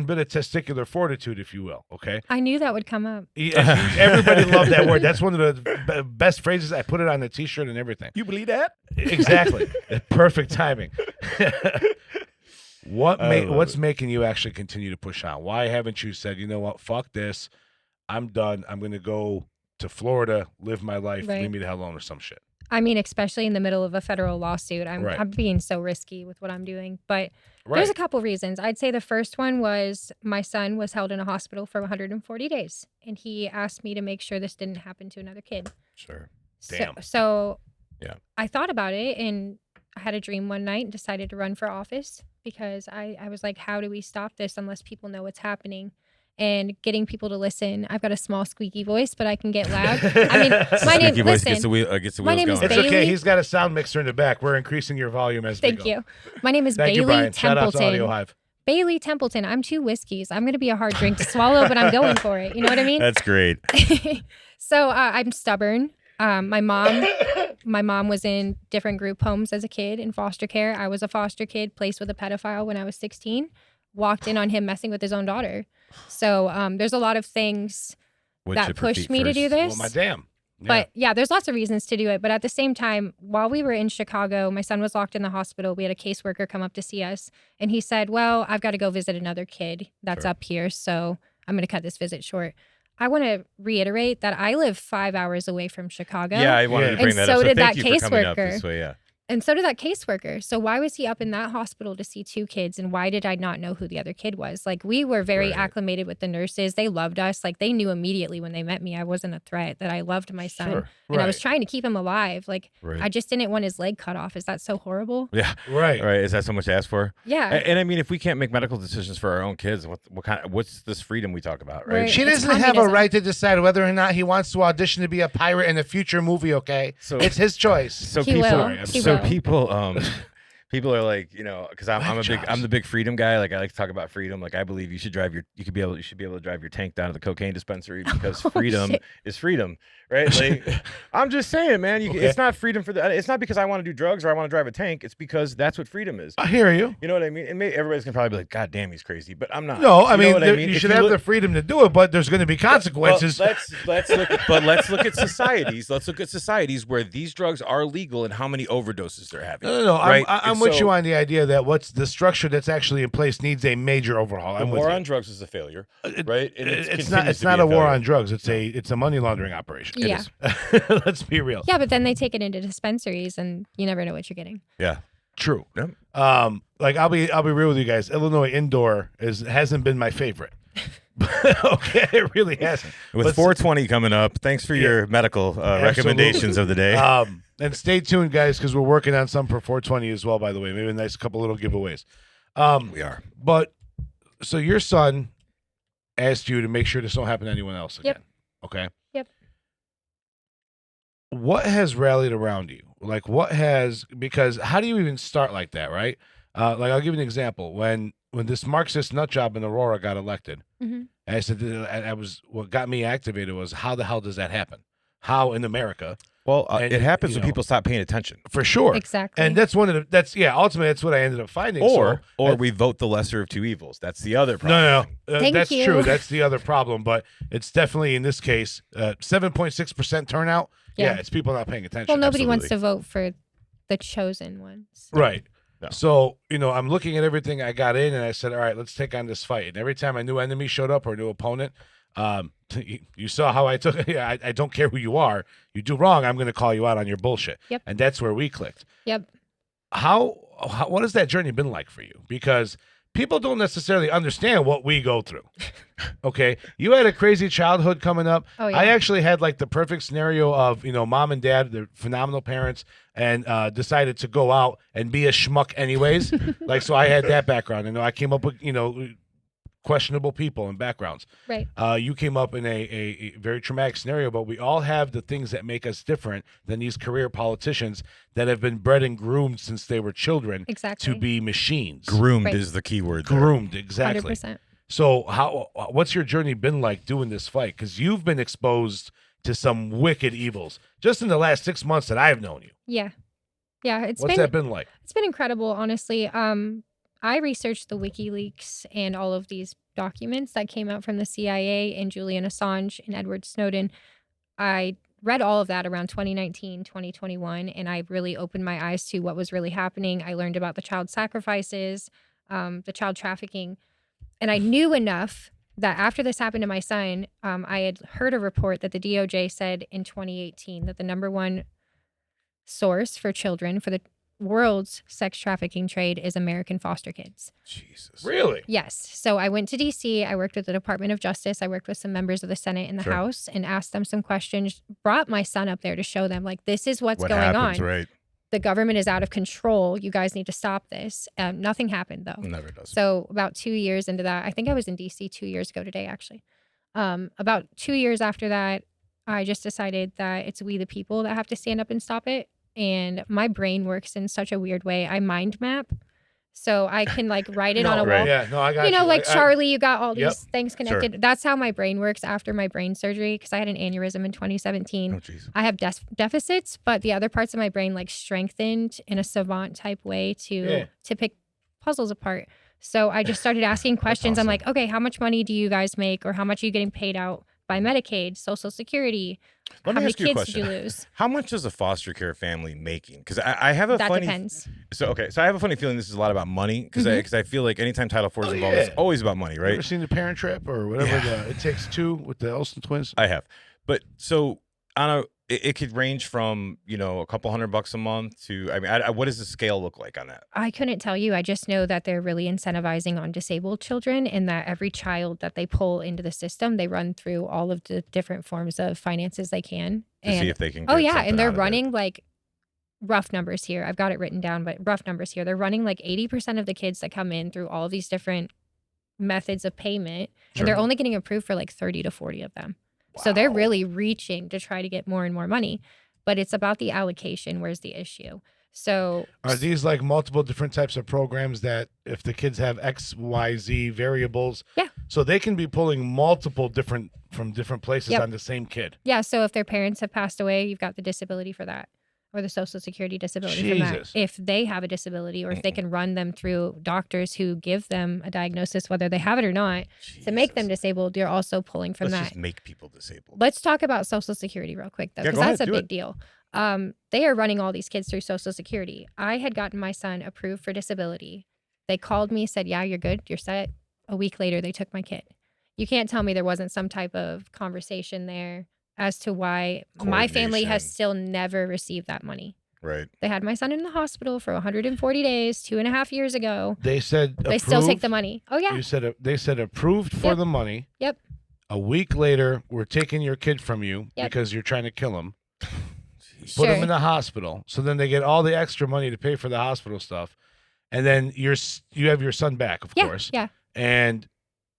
S2: bit of testicular fortitude, if you will. Okay.
S4: I knew that would come up.
S2: Everybody loved that word. That's one of the best phrases. I put it on the T-shirt and everything.
S3: You believe that?
S2: Exactly. Perfect timing. What's making you actually continue to push on? Why haven't you said, you know what, fuck this, I'm done. I'm gonna go to Florida, live my life,
S4: Right.
S2: leave me the hell alone or some shit.
S4: I mean, especially in the middle of a federal lawsuit,
S2: Right.
S4: I'm being so risky with what I'm doing. But
S2: Right.
S4: there's a couple reasons. I'd say the first one was my son was held in a hospital for 140 days, and he asked me to make sure this didn't happen to another kid.
S3: Sure.
S2: Damn.
S4: So
S3: Yeah.
S4: I thought about it, and I had a dream one night and decided to run for office because I was like, how do we stop this unless people know what's happening? And getting people to listen. I've got a small squeaky voice, but I can get loud. I mean, my name.
S3: Squeaky voice
S4: Listen,
S3: gets the wheels
S4: my name is
S3: going.
S2: It's okay.
S4: Bailey.
S2: He's got a sound mixer in the back. We're increasing your volume as we
S4: Thank
S2: go.
S4: you. My name is
S2: Thank you,
S4: Bailey
S2: Brian. Shout out to Audio
S4: Templeton.
S2: Hive.
S4: Bailey Templeton. I'm 2 whiskeys. I'm gonna be a hard drink to swallow, but I'm going for it. You know what I mean?
S3: That's great.
S4: So I'm stubborn. My mom was in different group homes as a kid in foster care. I was a foster kid, placed with a pedophile when I was 16. Walked in on him messing with his own daughter. So there's a lot of things that pushed me to do this.
S2: Well, my damn. Yeah.
S4: But yeah, there's lots of reasons to do it. But at the same time, while we were in Chicago, my son was locked in the hospital. We had a caseworker come up to see us, and he said, well, I've got to go visit another kid that's
S3: Sure.
S4: up here, so I'm going to cut this visit short. I want to reiterate that I live 5 hours away from Chicago.
S3: Yeah, I wanted to
S2: And
S3: bring that
S4: so
S3: up.
S4: did
S3: Thank
S4: that
S3: you for coming up
S4: caseworker.
S3: this way. Yeah.
S4: And so did that caseworker. So why was he up in that hospital to see 2 kids? And why did I not know who the other kid was? Like, we were very
S3: Right.
S4: acclimated with the nurses. They loved us. Like, they knew immediately when they met me I wasn't a threat, that I loved my son.
S3: Sure.
S4: And I was
S2: Right.
S4: trying to keep him alive. Like,
S3: Right.
S4: I just didn't want his leg cut off. Is that so horrible?
S3: Yeah.
S2: Right.
S3: Right. Is that so much to ask for?
S4: Yeah.
S3: And I mean, if we can't make medical decisions for our own kids, what's this freedom we talk about, right?
S4: Right.
S2: She
S4: It's
S2: doesn't have a
S4: communism.
S2: right to decide whether or not he wants to audition to be a pirate in a future movie, okay?
S3: So-
S2: it's his choice.
S3: So
S4: He
S3: people,
S4: will. He
S3: so
S4: will.
S3: people, people are like, you know, because I'm
S2: Jobs.
S3: the big freedom guy. Like, I like to talk about freedom. Like, I believe you should be able to drive your tank down to the cocaine dispensary because freedom
S4: shit.
S3: is freedom, right? Like, I'm just saying, man,
S2: Okay.
S3: it's not freedom it's not because I want to do drugs or I want to drive a tank. It's because that's what freedom is.
S2: I hear you.
S3: You know what I mean? And everybody's gonna probably be like, God damn, he's crazy, but I'm not.
S2: No, I
S3: You know
S2: mean,
S3: what
S2: you
S3: If
S2: should have
S3: look-
S2: the freedom to do it, but there's going to be consequences.
S3: Well, let's look at societies. Let's look at societies where these drugs are legal and how many overdoses they're having.
S2: No,
S3: right?
S2: I'm
S3: And
S2: with
S3: so
S2: you on the idea that what's the structure that's actually in place needs a major overhaul.
S3: The
S2: I'm
S3: war
S2: with
S3: on drugs is a failure,
S2: you.
S3: right? And
S2: It's
S3: continues to
S2: not
S3: be
S2: a war
S3: failure.
S2: on drugs. It's a money laundering operation.
S4: yeah.
S2: Let's be real.
S4: Yeah, but then they take it into dispensaries and you never know what you're getting.
S3: Yeah.
S2: True.
S3: Yep.
S2: Like I'll be real with you guys. Illinois indoor hasn't been my favorite. Okay, it really hasn't.
S3: With
S2: But-
S3: 420 coming up, thanks for your medical recommendations of the day.
S2: And stay tuned, guys, because we're working on some for 420 as well. By the way, maybe a nice couple little giveaways.
S3: We are.
S2: But so your son asked you to make sure this don't happen to anyone else again.
S4: Yep.
S2: Okay.
S4: Yep.
S2: What has rallied around you? Like because how do you even start like that, right? Like I'll give you an example. When this Marxist nut job in Aurora got elected,
S4: Mhm.
S2: I said what got me activated was how the hell does that happen? How in America?
S3: Well,
S2: And,
S3: it happens
S2: you
S3: when
S2: know,
S3: people stop paying attention.
S2: For sure.
S4: Exactly.
S2: And that's ultimately that's what I ended up finding.
S3: Or
S2: So,
S3: we vote the lesser of two evils. That's the other problem.
S2: no.
S4: Thank
S2: That's
S4: you.
S2: true. That's the other problem. But it's definitely in this case 7.6% turnout. Yeah.
S4: Yeah.
S2: It's people not paying attention.
S4: well, nobody wants
S3: absolutely.
S4: to vote for the chosen ones.
S2: Right.
S3: No.
S2: So, I'm looking at everything I got in and I said, all right, let's take on this fight. And every time a new enemy showed up or a new opponent, you saw how I took it. I don't care who you are. You do wrong, I'm going to call you out on your bullshit.
S4: Yep.
S2: And that's where we clicked.
S4: Yep.
S2: What has that journey been like for you? Because people don't necessarily understand what we go through. Okay. You had a crazy childhood coming up.
S4: Oh, yeah.
S2: I actually had like the perfect scenario of, mom and dad, they're phenomenal parents, and decided to go out and be a schmuck anyways. So I had that background. I came up with, questionable people and backgrounds.
S4: Right.
S2: You came up in a very traumatic scenario, but we all have the things that make us different than these career politicians that have been bred and groomed since they were children
S4: Exactly.
S2: to be machines.
S3: Groomed
S4: Right.
S3: is the key word. there.
S2: Groomed, exactly.
S4: 100%.
S2: So what's your journey been like doing this fight? Because you've been exposed to some wicked evils just in the last 6 months that I've known you.
S4: Yeah. Yeah.
S2: What's that been like?
S4: It's been incredible, honestly. I researched the WikiLeaks and all of these documents that came out from the CIA and Julian Assange and Edward Snowden. I read all of that around 2019, 2021, and I really opened my eyes to what was really happening. I learned about the child sacrifices. the child trafficking. And I knew enough that after this happened to my son, I had heard a report that the DOJ said in 2018 that the number one source for children for the world's sex trafficking trade is American foster kids.
S3: Jesus.
S2: Really?
S4: Yes. So I went to DC. I worked with the Department of Justice. I worked with some members of the Senate and the
S3: Sure.
S4: House and asked them some questions, brought my son up there to show them, like, this is what's
S3: What
S4: going
S3: happens,
S4: on.
S3: right?
S4: The government is out of control. You guys need to stop this. Nothing happened, though.
S3: Never does.
S4: So about 2 years into that, I think I was in DC 2 years ago today, actually. About 2 years after that, I just decided that it's we the people that have to stand up and stop it. And my brain works in such a weird way. I mind map. So I can like write it on a
S3: right.
S4: wall.
S2: Yeah, no, I got
S4: You know, like
S2: I-
S4: Charlie, you got all these
S2: Yep.
S4: things connected. That's how my brain works after my brain surgery because I had an aneurysm in 2017.
S3: Oh, jeez.
S4: I have deficits, but the other parts of my brain like strengthened in a savant type way to pick puzzles apart. So I just started asking questions. I'm
S3: awesome.
S4: like, okay, how much money do you guys make, or how much are you getting paid out by Medicaid, Social Security?
S3: Let
S4: How
S3: me
S4: many
S3: ask you a
S4: kids did you
S3: question.
S4: lose?
S3: How much is a foster care family making? Because I have a
S4: That
S3: funny.
S4: depends.
S3: So okay, so I have a funny feeling this is a lot about money because I feel like anytime Title IV is involved, it's
S2: yeah.
S3: always about money,
S2: You
S3: right?
S2: ever seen The Parent Trap or whatever?
S3: Yeah.
S2: It Takes Two with the Olsen twins.
S3: I have, but so on a it could range from a couple $100 a month to what does the scale look like on that?
S4: I couldn't tell you. I just know that they're really incentivizing on disabled children and that every child that they pull into the system, they run through all of the different forms of finances they can.
S3: To see if they can.
S4: Oh,
S3: get
S4: yeah.
S3: something
S4: And they're
S3: out of it.
S4: running like rough numbers here. I've got it written down, but rough numbers here. They're running like 80% of the kids that come in through all of these different methods of payment. And they're only getting approved for like 30 to 40 of them. So they're really reaching to try to get more and more money. But it's about the allocation. Where's the issue? So
S2: Are these like multiple different types of programs that if the kids have X, Y, Z variables,
S4: Yeah.
S2: so they can be pulling multiple different from different places
S4: Yep.
S2: on the same kid?
S4: yeah, so if their parents have passed away, you've got the disability for that, or the Social Security disability from that.
S2: Jesus.
S4: If they have a disability, or if they can run them through doctors who give them a diagnosis, whether they have it or not, to make them
S3: Jesus.
S4: disabled, you're also pulling from
S3: Let's
S4: that.
S3: just make people disabled.
S4: Let's talk about Social Security real quick, though,
S3: Yeah,
S4: because
S3: go
S4: that's
S3: ahead,
S4: a
S3: do
S4: big deal. They are running all these kids through Social Security. I had gotten my son approved for disability. They called me, said, yeah, you're good, you're set. A week later, they took my kid. You can't tell me there wasn't some type of conversation there as to why my family has
S3: Coordination.
S4: still never received that money.
S3: Right.
S4: They had my son in the hospital for 140 days, 2.5 years ago.
S2: They said
S4: They still take the money. Oh, yeah.
S2: You said they said approved for
S4: Yep.
S2: the money.
S4: Yep.
S2: A week later, we're taking your kid from you
S4: Yep.
S2: because you're trying to kill him.
S4: Sure.
S2: Put him in the hospital. So then they get all the extra money to pay for the hospital stuff, and then you have your son back, of
S4: Yeah,
S2: course.
S4: yeah.
S2: And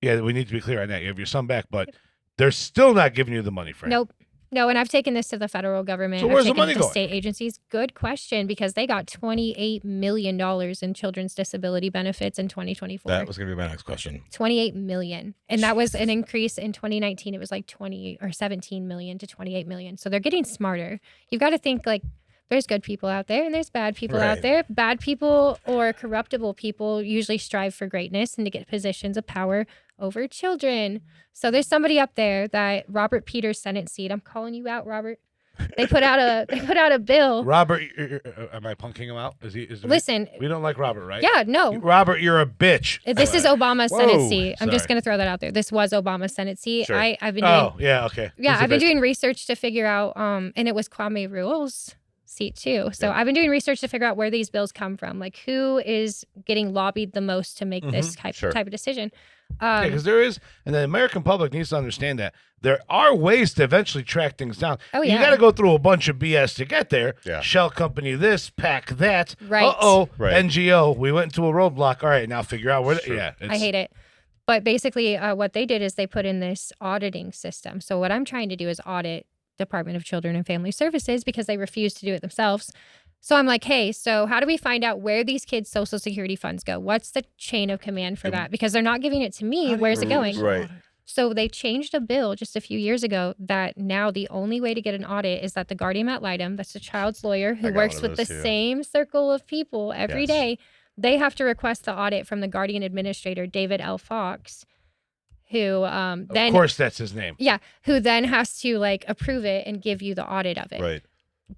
S2: yeah, we need to be clear on that. You have your son back, but they're still not giving you the money for him.
S4: Nope. No, and I've taken this to the federal government.
S2: So where's the
S4: I've taken
S2: money
S4: it to
S2: going?
S4: state agencies. Good question, because they got $28 million in children's disability benefits in 2024.
S3: That was going to be my next question.
S4: 28 million. And that was an increase in 2019. It was like 20 or 17 million to 28 million. So they're getting smarter. You've got to think like there's good people out there and there's bad people
S3: Right.
S4: out there. Bad people or corruptible people usually strive for greatness and to get positions of power over children. So there's somebody up there that Robert Peters' Senate seat. I'm calling you out, Robert. They put out a bill.
S2: Robert, am I punking him out?
S4: Listen,
S2: we don't like Robert, right?
S4: yeah, no.
S2: Robert, you're a bitch.
S4: This is Obama's Senate
S3: Whoa,
S4: seat. I'm just
S2: sorry.
S4: going to throw that out there. This was Obama's Senate seat.
S3: Sure.
S4: I've been doing
S2: Oh, yeah, okay.
S4: Yeah,
S2: He's a
S4: I've been
S2: bitch.
S4: doing research to figure out, and it was Kwame Ruel's seat too. So I've been doing research to figure out where these bills come from, like who is getting lobbied the most to make this type of decision.
S2: Yeah, because there is, and the American public needs to understand that there are ways to eventually track things down.
S4: Oh,
S2: You
S4: yeah.
S2: got to go through a bunch of BS to get there.
S3: Yeah.
S2: Shell company this, pack that.
S4: Right.
S2: Uh-oh,
S3: Right.
S2: NGO. We went into a roadblock. All right, now figure out where.
S3: Sure.
S2: Yeah,
S4: I hate it. But basically, what they did is they put in this auditing system. So what I'm trying to do is audit Department of Children and Family Services because they refuse to do it themselves. So I'm like, hey, so how do we find out where these kids' Social Security funds go? What's the chain of command for that? Because they're not giving it to me. Where's it going?
S3: Right.
S4: So they changed a bill just a few years ago that now the only way to get an audit is that the guardian ad litem, that's the child's lawyer who
S3: I got
S4: works
S3: one of
S4: with the
S3: those, too.
S4: same circle of people every
S3: Yes.
S4: day, they have to request the audit from the guardian administrator, David L. Fox, who
S2: Of course, that's his name.
S4: who then has to like approve it and give you the audit of it.
S3: Right.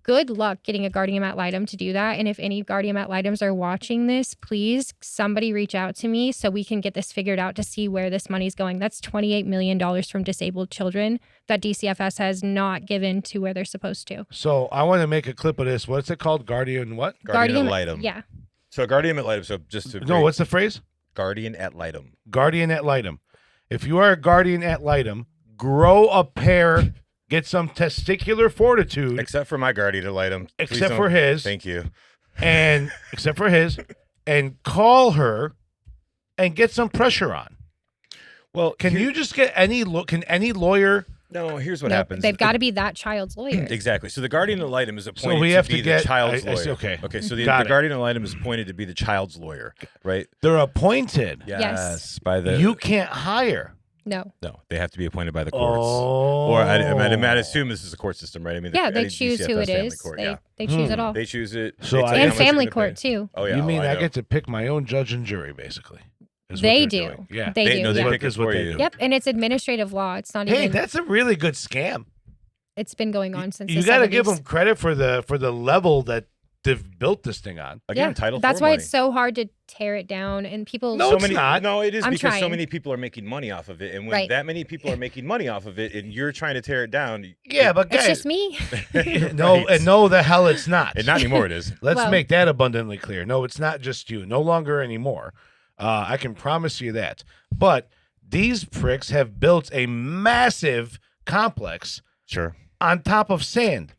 S4: good luck getting a guardian ad litem to do that. And if any guardian ad litems are watching this, please somebody reach out to me so we can get this figured out to see where this money's going. That's $28 million from disabled children that DCFS has not given to where they're supposed to.
S2: So I want to make a clip of this. What's it called? Guardian what?
S3: Guardian ad litem.
S4: Yeah.
S3: So guardian ad litem. So just to
S2: No, what's the phrase?
S3: guardian ad litem?
S2: Guardian ad litem. If you are a guardian ad litem, grow a pair, get some testicular fortitude.
S3: Except for my guardian ad litem. Please
S2: Except
S3: don't-
S2: for his.
S3: Thank you.
S2: And except for his, and call her and get some pressure on.
S3: Well,
S2: Can you just get can any lawyer?
S3: No, here's what
S4: Nope,
S3: happens.
S4: they've got to be that child's lawyer.
S3: Exactly. So the guardian ad litem is appointed
S2: we have
S3: to be
S2: to get-
S3: the child's
S2: I see,
S3: lawyer.
S2: okay.
S3: Okay. So the
S2: Got it.
S3: guardian ad litem is appointed to be the child's lawyer, right?
S2: They're appointed.
S4: Yes.
S3: By the
S2: You can't hire.
S4: No.
S3: no, they have to be appointed by the courts.
S2: Oh.
S3: Or I assume this is a court system, right? I mean,
S4: Yeah,
S3: I
S4: they
S3: think
S4: choose who
S3: DCFS
S4: it
S3: family
S4: is.
S3: Court,
S4: They
S3: yeah.
S4: they choose it all.
S3: They choose it.
S2: So
S3: They
S2: I-
S3: tell you how
S4: And
S3: much you're
S4: family
S3: gonna
S4: court
S3: pay.
S4: too.
S3: Oh yeah.
S2: You mean
S3: I
S2: I
S3: know.
S2: get to pick my own judge and jury, basically? is what
S4: They
S2: they're
S4: do.
S2: doing. Yeah.
S4: They do.
S3: No, they
S4: yeah.
S3: pick it
S2: Is what
S3: for
S2: they
S3: you.
S2: do.
S4: Yep, and it's administrative law. It's not
S2: Hey,
S4: even.
S2: that's a really good scam.
S4: It's been going on since
S2: You
S4: the
S2: got to
S4: 70s.
S2: give them credit for the level that they've built this thing on.
S3: Again, Title
S4: That's
S3: IV
S4: why
S3: money.
S4: it's so hard to tear it down, and people.
S2: No,
S3: so
S2: it's
S3: many,
S2: not.
S3: No, it is
S4: I'm
S3: because so
S4: trying.
S3: many people are making money off of it, and when
S4: Right.
S3: that many people are making money off of it, and you're trying to tear it down.
S2: Yeah, but
S4: It's
S2: guys,
S4: just me.
S2: no,
S3: Right.
S2: and no, the hell it's not.
S3: And not anymore. It is.
S2: Let's
S4: Well-
S2: make that abundantly clear. No, it's not just you. No longer anymore. I can promise you that. But these pricks have built a massive complex
S3: Sure.
S2: on top of sand.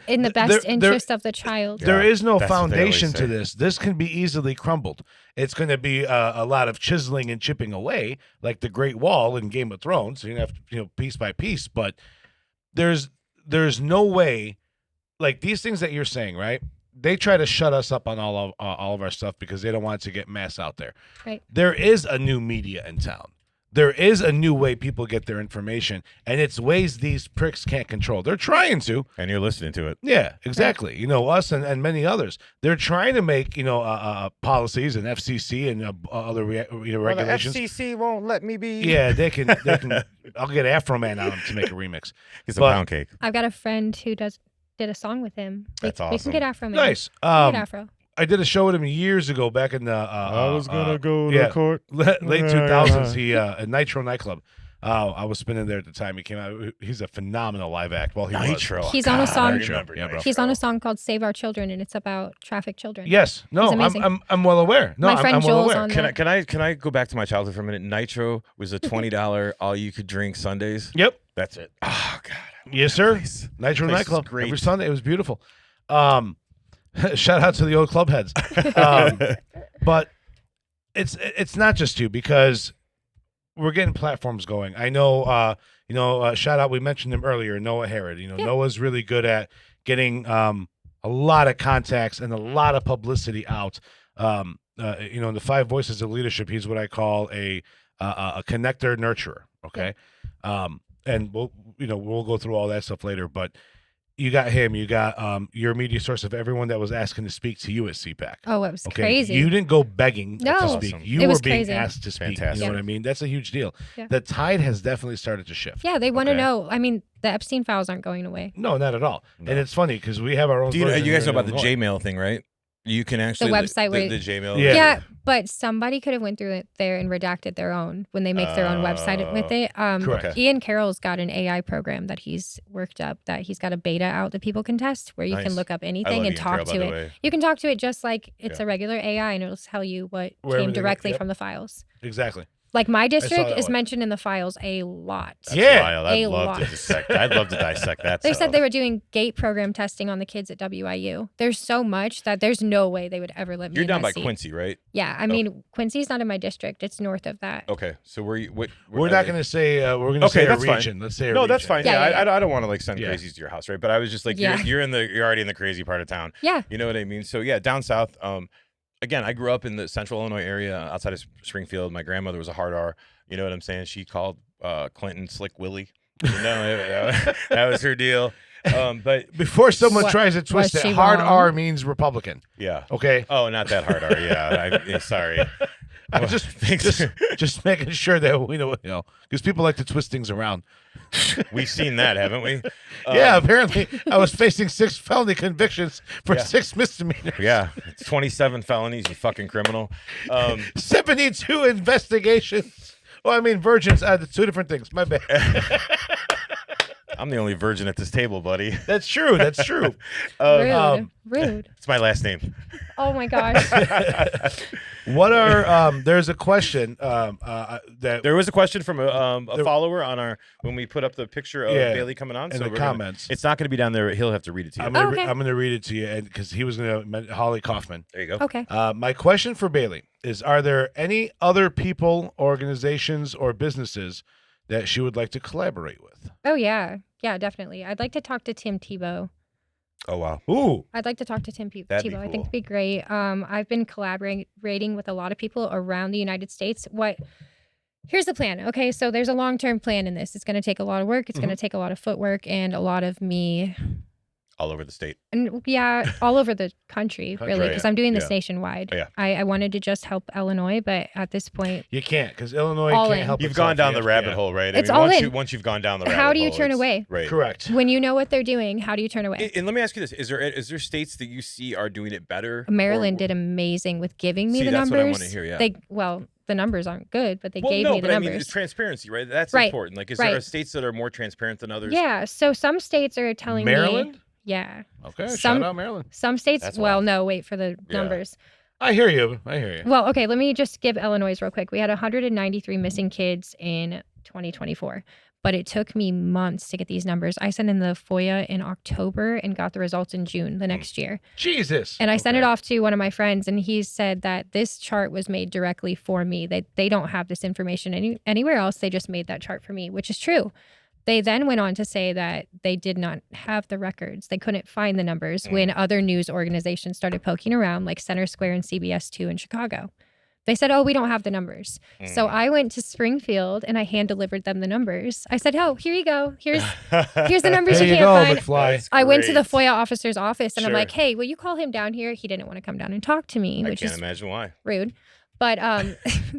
S4: In the best interest of the child.
S2: There is no
S3: that's what they always
S2: foundation to
S3: say.
S2: this. This can be easily crumbled. It's going to be a lot of chiseling and chipping away, like the Great Wall in Game of Thrones. So you have to, piece by piece. But there's no way, like these things that you're saying, right? They try to shut us up on all of our stuff because they don't want it to get mass out there.
S4: Right.
S2: There is a new media in town. There is a new way people get their information, and it's ways these pricks can't control. They're trying to.
S3: And you're listening to it.
S2: Yeah, exactly. Us and many others. They're trying to make policies and FCC and other regulations.
S3: FCC won't let me be.
S2: Yeah, they can. I'll get Afro Man on them to make a remix.
S3: Get some
S2: But-
S3: pound cake.
S4: I've got a friend who did a song with him.
S3: That's
S4: We
S3: awesome.
S4: can get Afro Man.
S2: Nice.
S4: We can get Afro.
S2: I did a show with him years ago, back in the.
S3: go
S2: yeah.
S3: court.
S2: late 2000s. He at Nitro nightclub. I was spinning there at the time. He came out. He's a phenomenal live act. Well, he
S3: Nitro.
S2: was.
S4: He's on a song.
S3: I remember
S2: Yeah, bro.
S3: Nitro.
S4: He's on a song called "Save Our Children," and it's about trafficked children.
S2: Yes. No.
S4: He's amazing.
S2: I'm well aware. No.
S4: My friend
S2: I'm well
S4: Joel's
S2: aware.
S4: on
S3: Can I go back to my childhood for a minute? Nitro was a $20 all you could drink Sundays.
S2: Yep.
S3: That's it. Oh God.
S2: Yes, sir.
S3: Place.
S2: Nitro
S3: Place is
S2: nightclub
S3: great.
S2: every Sunday. It was beautiful. Shout out to the old club heads. But it's not just you, because we're getting platforms going. I know. Shout out. We mentioned him earlier. Noah Herod. Noah's really good at getting a lot of contacts and a lot of publicity out. In the 5 voices of leadership, he's what I call a connector nurturer. Okay. And we'll go through all that stuff later, but you got him, you got your media source of everyone that was asking to speak to you at CPAC.
S4: Oh, it was
S2: Okay.
S4: crazy.
S2: You didn't go begging
S4: No.
S2: to speak.
S3: Awesome.
S2: You
S4: It
S2: were
S4: was
S2: being
S4: crazy.
S2: asked to speak.
S3: Fantastic.
S2: You know what I mean? That's a huge deal.
S4: Yeah.
S2: The tide has definitely started to shift.
S4: Yeah, they want to
S3: Okay.
S4: know. I mean, the Epstein files aren't going away.
S2: No, not at all.
S3: No.
S2: And it's funny because we have our own.
S3: Do you
S2: version
S3: guys know
S2: of
S3: about the
S2: Illinois.
S3: Gmail thing, right? You can actually
S4: website where-
S3: the Gmail.
S2: Yeah.
S4: Yeah, but somebody could have went through it there and redacted their own when they make their own website with it.
S2: Correct.
S3: Okay.
S4: Ian Carroll's got an AI program that he's worked up, that he's got a beta out that people can test, where you
S3: Nice.
S4: can look up
S3: I
S4: anything
S3: love
S4: and
S3: Ian
S4: talk
S3: Carroll, by
S4: to
S3: the
S4: it.
S3: way.
S4: You can talk to it just like it's
S3: Yeah.
S4: a regular AI, and it'll tell you what
S2: Where
S4: came
S2: everything-
S4: directly
S2: yep.
S4: from the files.
S2: Exactly.
S4: Like my district
S2: that
S4: is
S2: one.
S4: mentioned in the files a lot.
S3: That's
S2: Yeah.
S3: wild. I'd
S4: A
S3: love to
S4: lot.
S3: dissect. I'd love to dissect that.
S4: They
S3: stuff.
S4: said they were doing gate program testing on the kids at WIU. There's so much that there's no way they would ever let me
S3: You're
S4: in
S3: down
S4: that
S3: by
S4: seat.
S3: Quincy, right?
S4: Yeah, I mean, Quincy's not in my district. It's north of that.
S3: Okay, so where you?
S2: We're not going to say we're going to
S3: Okay,
S2: say a
S3: that's fine.
S2: region. Let's say a
S3: No,
S2: region.
S3: that's fine.
S4: Yeah,
S3: Yeah,
S4: yeah,
S3: I don't want to like send
S2: Yeah.
S3: crazies to your house, right? But I was just like,
S4: Yeah.
S3: you're already in the crazy part of town.
S4: Yeah.
S3: You know what I mean? So yeah, down south. Again, I grew up in the central Illinois area outside of Springfield. My grandmother was a hard R. You know what I'm saying? She called Clinton Slick Willie. That was her deal. But
S2: Before someone
S4: What-
S2: tries to twist
S4: was
S2: it,
S4: she
S2: hard
S4: wrong?
S2: R means Republican.
S3: yeah.
S2: Okay.
S3: Oh, not that hard R. Yeah. Sorry.
S2: I just making sure that we know, because people like to twist things around.
S3: We've seen that, haven't we?
S2: Yeah, apparently I was facing 6 felony convictions for 6 misdemeanors.
S3: Yeah, it's 27 felonies, you fucking criminal.
S2: 72 investigations. Well, I mean, virgins. It's 2 different things. My bad.
S3: I'm the only virgin at this table, buddy.
S2: That's true. That's true.
S4: Rude.
S3: It's my last name.
S4: Oh my gosh.
S2: What are there's a question that
S3: There was a question from a follower on our when we put up the picture of Bailey coming on.
S2: In the comments.
S3: It's not going to be down there. He'll have to read it to you.
S2: I'm gonna read it to you, because he was gonna Holly Kaufman.
S3: There you go.
S4: Okay.
S2: My question for Bailey is: are there any other people, organizations, or businesses that she would like to collaborate with?
S4: Oh yeah. Yeah, definitely. I'd like to talk to Tim Tebow.
S3: Oh wow.
S2: Ooh.
S4: I'd like to talk to Tim
S3: That'd be
S4: Tebow. I think
S3: cool.
S4: it'd be great. I've been collaborating with a lot of people around the United States. Here's the plan. Okay, so there's a long-term plan in this. It's going to take a lot of work. It's going to take a lot of footwork and a lot of me.
S3: All over the state.
S4: And yeah, all over the country, really, because I'm doing this
S3: Yeah.
S4: nationwide.
S3: Yeah.
S4: I wanted to just help Illinois, but at this point,
S2: You can't, because Illinois
S4: All
S2: can't
S4: in.
S2: help.
S3: You've
S2: itself.
S3: gone down
S2: You
S3: the
S2: have-
S3: rabbit hole, right?
S4: It's all in.
S3: Once you've gone down the rabbit hole.
S4: How do you turn
S3: it's-
S4: away?
S3: Right.
S2: Correct.
S4: when you know what they're doing, how do you turn away?
S3: And let me ask you this: is there states that you see are doing it better?
S4: Maryland did amazing with giving me
S3: See,
S4: the
S3: that's
S4: numbers.
S3: what I wanna hear, yeah.
S4: The numbers aren't good, but they
S3: Well,
S4: gave
S3: no,
S4: me the
S3: but
S4: numbers.
S3: I mean, it's transparency, right? That's
S4: Right.
S3: important. Like, is
S4: Right.
S3: there states that are more transparent than others?
S4: Yeah, so some states are telling
S2: Maryland?
S4: me. Yeah.
S2: Okay.
S4: Some-
S2: Shout out Maryland.
S4: Some states,
S3: That's
S4: well,
S3: wild.
S4: no, wait for the
S3: Yeah.
S4: numbers.
S2: I hear you. I hear you.
S4: Well, okay, let me just give Illinois real quick. We had 193 missing kids in 2024, but it took me months to get these numbers. I sent in the FOIA in October and got the results in June the next year.
S2: Jesus.
S4: And I sent it off to one of my friends, and he said that this chart was made directly for me. They don't have this information anywhere else. They just made that chart for me, which is true. They then went on to say that they did not have the records. They couldn't find the numbers when other news organizations started poking around, like Center Square and CBS2 in Chicago. They said, oh, we don't have the numbers. So I went to Springfield and I hand delivered them the numbers. I said, oh, here you go. Here's the numbers
S2: There
S4: you
S2: you
S4: can't
S2: go,
S4: find.
S2: McFly.
S4: I went to the
S3: Great.
S4: FOIA officer's office and I'm
S3: Sure.
S4: like, hey, will you call him down here? He didn't want to come down and talk to me,
S3: I
S4: which
S3: can't
S4: is
S3: imagine why.
S4: rude. But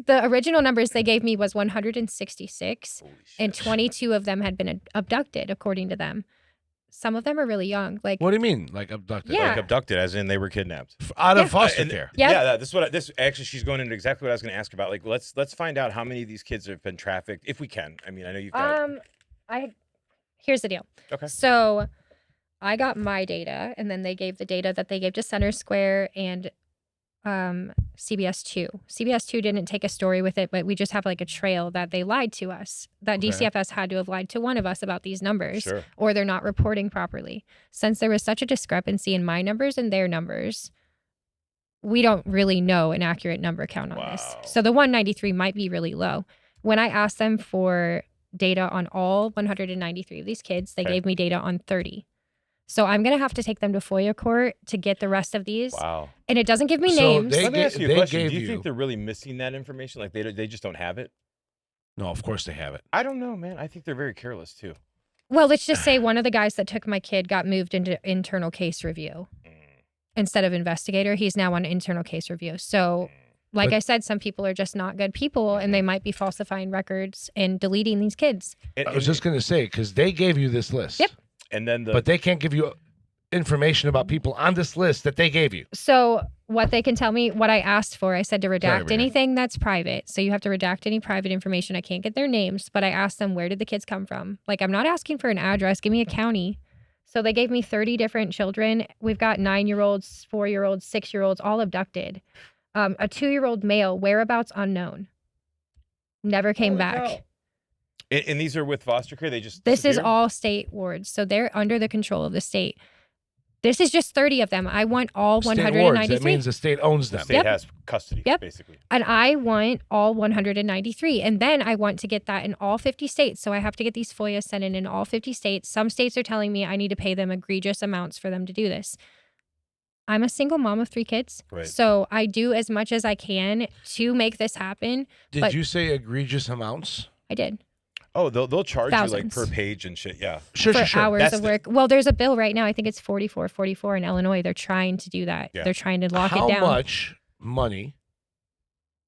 S4: the original numbers they gave me was 166,
S3: Holy shit.
S4: and 22 of them had been abducted, according to them. Some of them are really young. Like,
S2: What do you mean? Like abducted?
S4: Yeah.
S3: Like abducted, as in they were kidnapped.
S2: Out of
S4: Yeah.
S2: foster
S3: And-
S2: care.
S4: Yep.
S3: Yeah, this is what this actually she's going into exactly what I was going to ask about. Like, let's find out how many of these kids have been trafficked, if we can. I mean, I know you've got.
S4: here's the deal.
S3: Okay.
S4: So I got my data, and then they gave the data that they gave to Center Square and CBS2. CBS2 didn't take a story with it, but we just have like a trail that they lied to us, that
S2: Okay.
S4: DCFS had to have lied to one of us about these numbers,
S3: Sure.
S4: or they're not reporting properly. Since there was such a discrepancy in my numbers and their numbers, we don't really know an accurate number count on this.
S3: Wow.
S4: So the 193 might be really low. When I asked them for data on all 193 of these kids, they
S3: Okay.
S4: gave me data on 30. So I'm going to have to take them to FOIA court to get the rest of these.
S3: Wow.
S4: And it doesn't give me
S2: So
S4: names.
S2: they
S3: Let me ask you a
S2: they
S3: question.
S2: gave
S3: Do you
S2: you-
S3: think they're really missing that information? Like they just don't have it?
S2: No, of course they have it.
S3: I don't know, man. I think they're very careless too.
S4: Well, let's just say one of the guys that took my kid got moved into internal case review instead of investigator. He's now on internal case review. So, like
S2: But-
S4: I said, some people are just not good people, and they might be falsifying records and deleting these kids.
S2: I was just gonna say, because they gave you this list.
S4: Yep.
S3: And then the
S2: But they can't give you information about people on this list that they gave you.
S4: So what they can tell me, what I asked for, I said to redact
S2: Rita.
S4: anything that's private. So you have to redact any private information. I can't get their names, but I asked them, where did the kids come from? Like, I'm not asking for an address. Give me a county. So they gave me 30 different children. We've got 9-year-olds, 4-year-olds, 6-year-olds, all abducted. A 2-year-old male, whereabouts unknown. Never came
S3: Holy
S4: back.
S3: cow. And these are with foster care. They just
S4: This is
S3: disappeared?
S4: all state wards. So they're under the control of the state. This is just 30 of them. I want all
S2: State wards.
S4: 193.
S2: That means the state owns
S3: The
S2: them.
S3: state
S4: Yep.
S3: has custody,
S4: Yep.
S3: basically.
S4: And I want all 193. And then I want to get that in all 50 states. So I have to get these FOIA sent in all 50 states. Some states are telling me I need to pay them egregious amounts for them to do this. I'm a single mom of 3 kids.
S3: Right.
S4: So I do as much as I can to make this happen.
S2: Did
S4: But-
S2: you say egregious amounts?
S4: I did.
S3: Oh, they'll charge you like
S4: Thousands.
S3: per page and shit. Yeah.
S2: Sure,
S4: For
S2: sure, sure.
S4: hours
S3: That's
S4: of
S3: the-
S4: work. Well, there's a bill right now. I think it's 4444 in Illinois. They're trying to do that.
S3: Yeah.
S4: They're trying to lock
S2: How
S4: it down.
S2: much money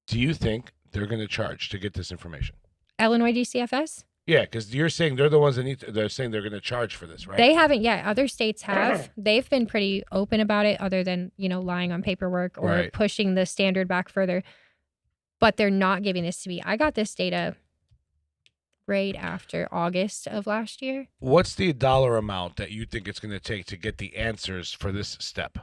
S2: do you think they're going to charge to get this information?
S4: Illinois DCFS?
S2: Yeah, because you're saying they're the ones that they're saying they're going to charge for this, right?
S4: They haven't yet. Other states have. They've been pretty open about it, other than, lying on paperwork or
S2: Right.
S4: pushing the standard back further. But they're not giving this to me. I got this data right after August of last year.
S2: What's the dollar amount that you think it's going to take to get the answers for this step?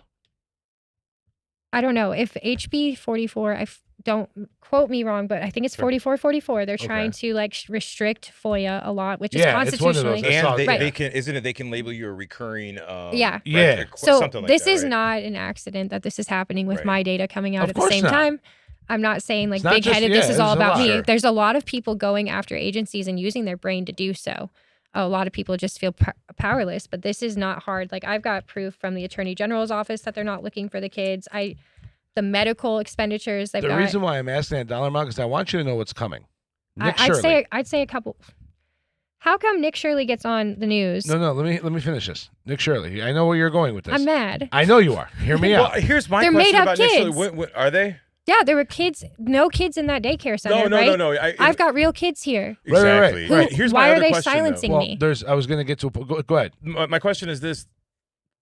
S4: I don't know. If HB 44, don't quote me wrong, but I think it's
S2: Sure.
S4: 4444. They're trying to restrict FOIA a lot, which is
S2: Yeah, it's one of those.
S4: constitutionally.
S2: I saw
S3: And
S2: that.
S3: they can, isn't it? They can label you a recurring.
S4: Yeah.
S2: Yeah.
S4: So
S3: something like
S4: this
S3: that,
S4: is
S3: right?
S4: not an accident that this is happening with
S3: Right.
S4: my data coming out
S2: Of
S4: at the
S2: course
S4: same
S2: not.
S4: time. I'm not saying
S2: It's not
S4: big headed,
S2: just-
S4: this
S2: yeah,
S4: is all
S2: there's a
S4: about
S2: lot.
S4: me.
S2: Sure.
S4: There's a lot of people going after agencies and using their brain to do so. A lot of people just feel powerless, but this is not hard. Like, I've got proof from the Attorney General's office that they're not looking for the kids. The medical expenditures they've
S2: The
S4: got.
S2: reason why I'm asking that dollar amount is I want you to know what's coming. Nick
S4: I'd
S2: Shirley.
S4: say a couple. How come Nick Shirley gets on the news?
S2: No, let me finish this. Nick Shirley, I know where you're going with this.
S4: I'm mad.
S2: I know you are. Hear me
S3: Well,
S2: out.
S3: here's my
S4: They're
S3: question
S4: made-up
S3: about Nick Shirley.
S4: kids.
S3: What are they?
S4: Yeah, there were no kids in that daycare center, right?
S3: No.
S4: I've got real kids here.
S2: Right, right, right.
S3: Exactly.
S2: Right.
S3: Here's
S4: Why
S3: my
S4: are
S3: other
S4: they
S3: question,
S4: silencing
S3: though.
S4: me?
S2: I was going to get to go ahead.
S3: My question is this: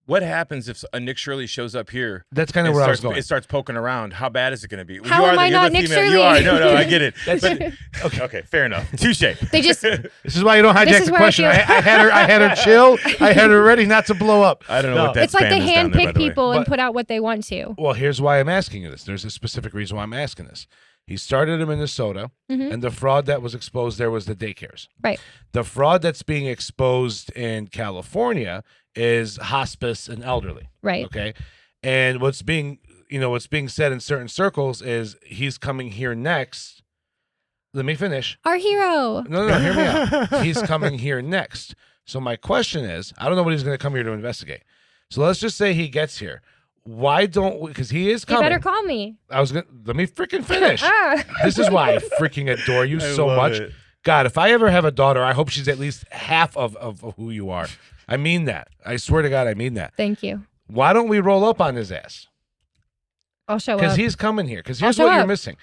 S3: what happens if a Nick Shirley shows up here?
S2: That's kind of
S3: and
S2: where I was
S3: starts-
S2: going.
S3: It starts poking around. How bad is it going to be?
S4: How am I not Nick
S3: You
S4: Shirley?
S3: are. No, I get it.
S2: That's-
S3: Okay, fair enough. Touche.
S4: They just
S2: This is why you don't
S4: This
S2: hijack
S4: is
S2: the
S4: where I
S2: question.
S4: feel-
S2: I had her chill. I had her ready not to blow up.
S3: I don't know
S2: No.
S3: what that
S4: it's like they
S3: span is down there, by
S4: handpick
S3: the way.
S4: people and
S2: But-
S4: put out what they want to.
S2: Well, here's why I'm asking you this. There's a specific reason why I'm asking this. He started in Minnesota,
S4: Mhm.
S2: and the fraud that was exposed there was the daycares.
S4: Right.
S2: The fraud that's being exposed in California is hospice and elderly.
S4: Right.
S2: Okay. And what's being said in certain circles is he's coming here next. Let me finish.
S4: Our hero.
S2: No, hear me out. He's coming here next. So my question is, I don't know what he's going to come here to investigate. So let's just say he gets here. Why don't we? Because he is
S4: You
S2: coming.
S4: better call me.
S2: Let me freaking finish.
S4: Ah.
S2: This is why I freaking adore you
S3: I
S2: so
S3: love
S2: much.
S3: it.
S2: God, if I ever have a daughter, I hope she's at least half of who you are. I mean that. I swear to God, I mean that.
S4: Thank you.
S2: Why don't we roll up on his ass?
S4: I'll show
S2: Because
S4: up.
S2: he's coming here. Because
S4: I'll
S2: here's
S4: show
S2: what you're
S4: up.
S2: missing.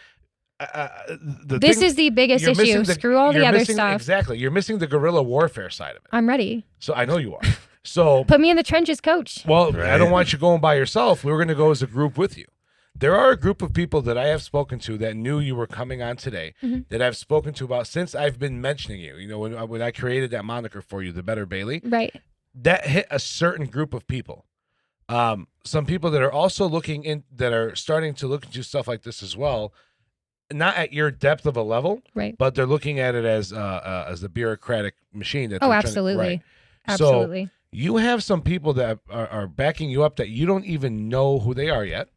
S4: This is the biggest
S2: you're
S4: issue.
S2: missing
S4: Screw all the
S2: you're
S4: other
S2: missing-
S4: stuff.
S2: Exactly. You're missing the guerrilla warfare side of it.
S4: I'm ready.
S2: So I know you are. So,
S4: Put me in the trenches, coach.
S2: well, I
S3: Right.
S2: don't want you going by yourself. We were going to go as a group with you. There are a group of people that I have spoken to that knew you were coming on today
S4: Mhm.
S2: that I've spoken to about since I've been mentioning you. You know, when I created that moniker for you, the Better Bailey,
S4: Right.
S2: that hit a certain group of people. Some people that are also that are starting to look into stuff like this as well, not at your depth of a level,
S4: Right.
S2: but they're looking at it as the bureaucratic machine. That
S4: Oh,
S2: they're trying to-
S4: absolutely.
S2: right.
S4: Absolutely.
S2: So you have some people that are backing you up that you don't even know who they are yet.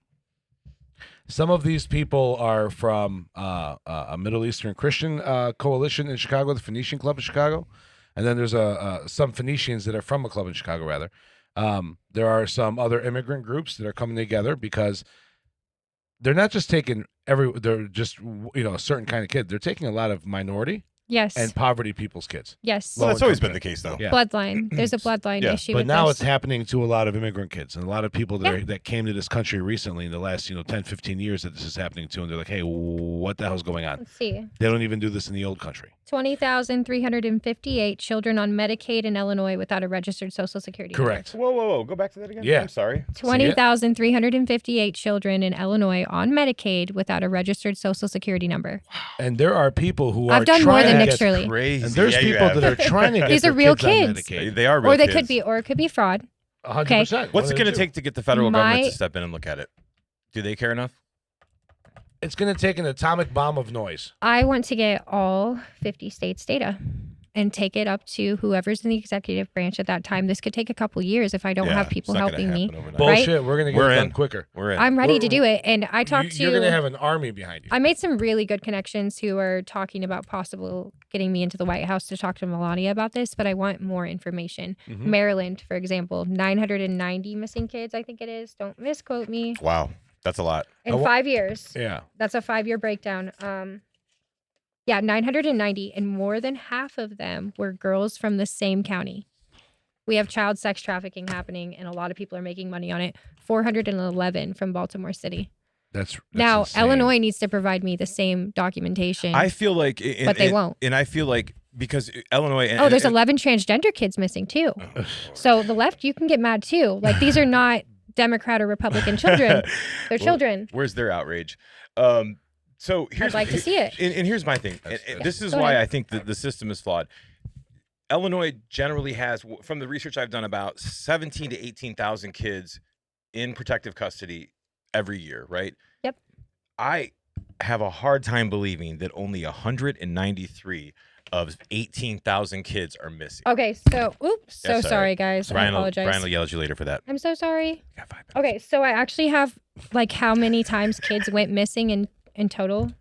S2: Some of these people are from a Middle Eastern Christian coalition in Chicago, the Phoenician Club in Chicago, and then there's some Phoenicians that are from a club in Chicago. Rather, there are some other immigrant groups that are coming together because they're not just taking they're just a certain kind of kid. They're taking a lot of minority
S4: Yes.
S2: and poverty people's kids.
S4: yes.
S3: Well, that's always been
S2: income
S3: the case, though.
S2: Yeah.
S4: Bloodline. There's a bloodline
S3: Yeah,
S4: issue
S2: But
S4: with
S2: now
S4: this.
S2: it's happening to a lot of immigrant kids and a lot of people that came to this country recently in the last 10, 15 years that this is happening to, and they're like, hey, what the hell's going on?
S4: Let's see.
S2: They don't even do this in the old country.
S4: 20,358 children on Medicaid in Illinois without a registered Social Security number.
S2: Correct.
S3: Whoa. Go back to that again.
S2: Yeah.
S3: I'm sorry.
S4: 20,358 children in Illinois on Medicaid without a registered Social Security number.
S2: And there are people who are
S4: I've done more
S2: trying
S4: than
S2: to
S4: Nick
S2: get,
S4: Shirley.
S3: Crazy.
S2: and there's
S3: Yeah, you
S2: people
S3: have.
S2: that are trying to get
S4: These
S2: their
S4: are real
S2: kids on
S4: kids.
S2: Medicaid.
S3: They are real
S4: Or they
S3: kids.
S4: could be, or it could be fraud.
S2: 100%.
S3: What's it going to
S2: do?
S3: take to get the federal government
S4: My-
S3: to step in and look at it? Do they care enough?
S2: It's going to take an atomic bomb of noise.
S4: I want to get all 50 states' data and take it up to whoever's in the executive branch at that time. This could take a couple years if I don't
S3: Yeah,
S4: have people
S3: it's not gonna
S4: helping me.
S3: happen overnight.
S2: Bullshit. We're going to get
S3: We're
S2: it done
S3: in.
S2: quicker.
S3: We're in.
S4: I'm ready
S2: We're-
S4: to do it. And I talked
S2: You're going to
S4: to,
S2: have an army behind you.
S4: I made some really good connections who are talking about possible getting me into the White House to talk to Melania about this, but I want more information.
S2: Mhm.
S4: Maryland, for example, 990 missing kids, I think it is. Don't misquote me.
S3: Wow. That's a lot.
S4: In 5 years.
S2: Yeah.
S4: That's a 5-year breakdown. Yeah, 990, and more than half of them were girls from the same county. We have child sex trafficking happening, and a lot of people are making money on it. 411 from Baltimore City.
S2: That's
S4: Now,
S2: insane.
S4: Illinois needs to provide me the same documentation.
S3: I feel like,
S4: But they won't.
S3: And I feel like because Illinois.
S4: Oh, there's 11 transgender kids missing too. So the left, you can get mad too. Like, these are not Democrat or Republican children. They're children.
S3: Where's their outrage? So here's,
S4: I'd like to see it.
S3: And here's my thing. And this is
S4: Go
S3: why
S4: ahead.
S3: I think that the system is flawed. Illinois generally has, from the research I've done, about 17 to 18,000 kids in protective custody every year, right?
S4: Yep.
S3: I have a hard time believing that only 193 of 18,000 kids are missing.
S4: Okay, so, oops, so
S3: That's all
S4: sorry,
S3: right.
S4: guys. I
S3: Brian
S4: apologize.
S3: will yell at you later for that.
S4: I'm so sorry.
S3: You got 5 minutes.
S4: Okay, so I actually have, like, how many times kids went missing in total?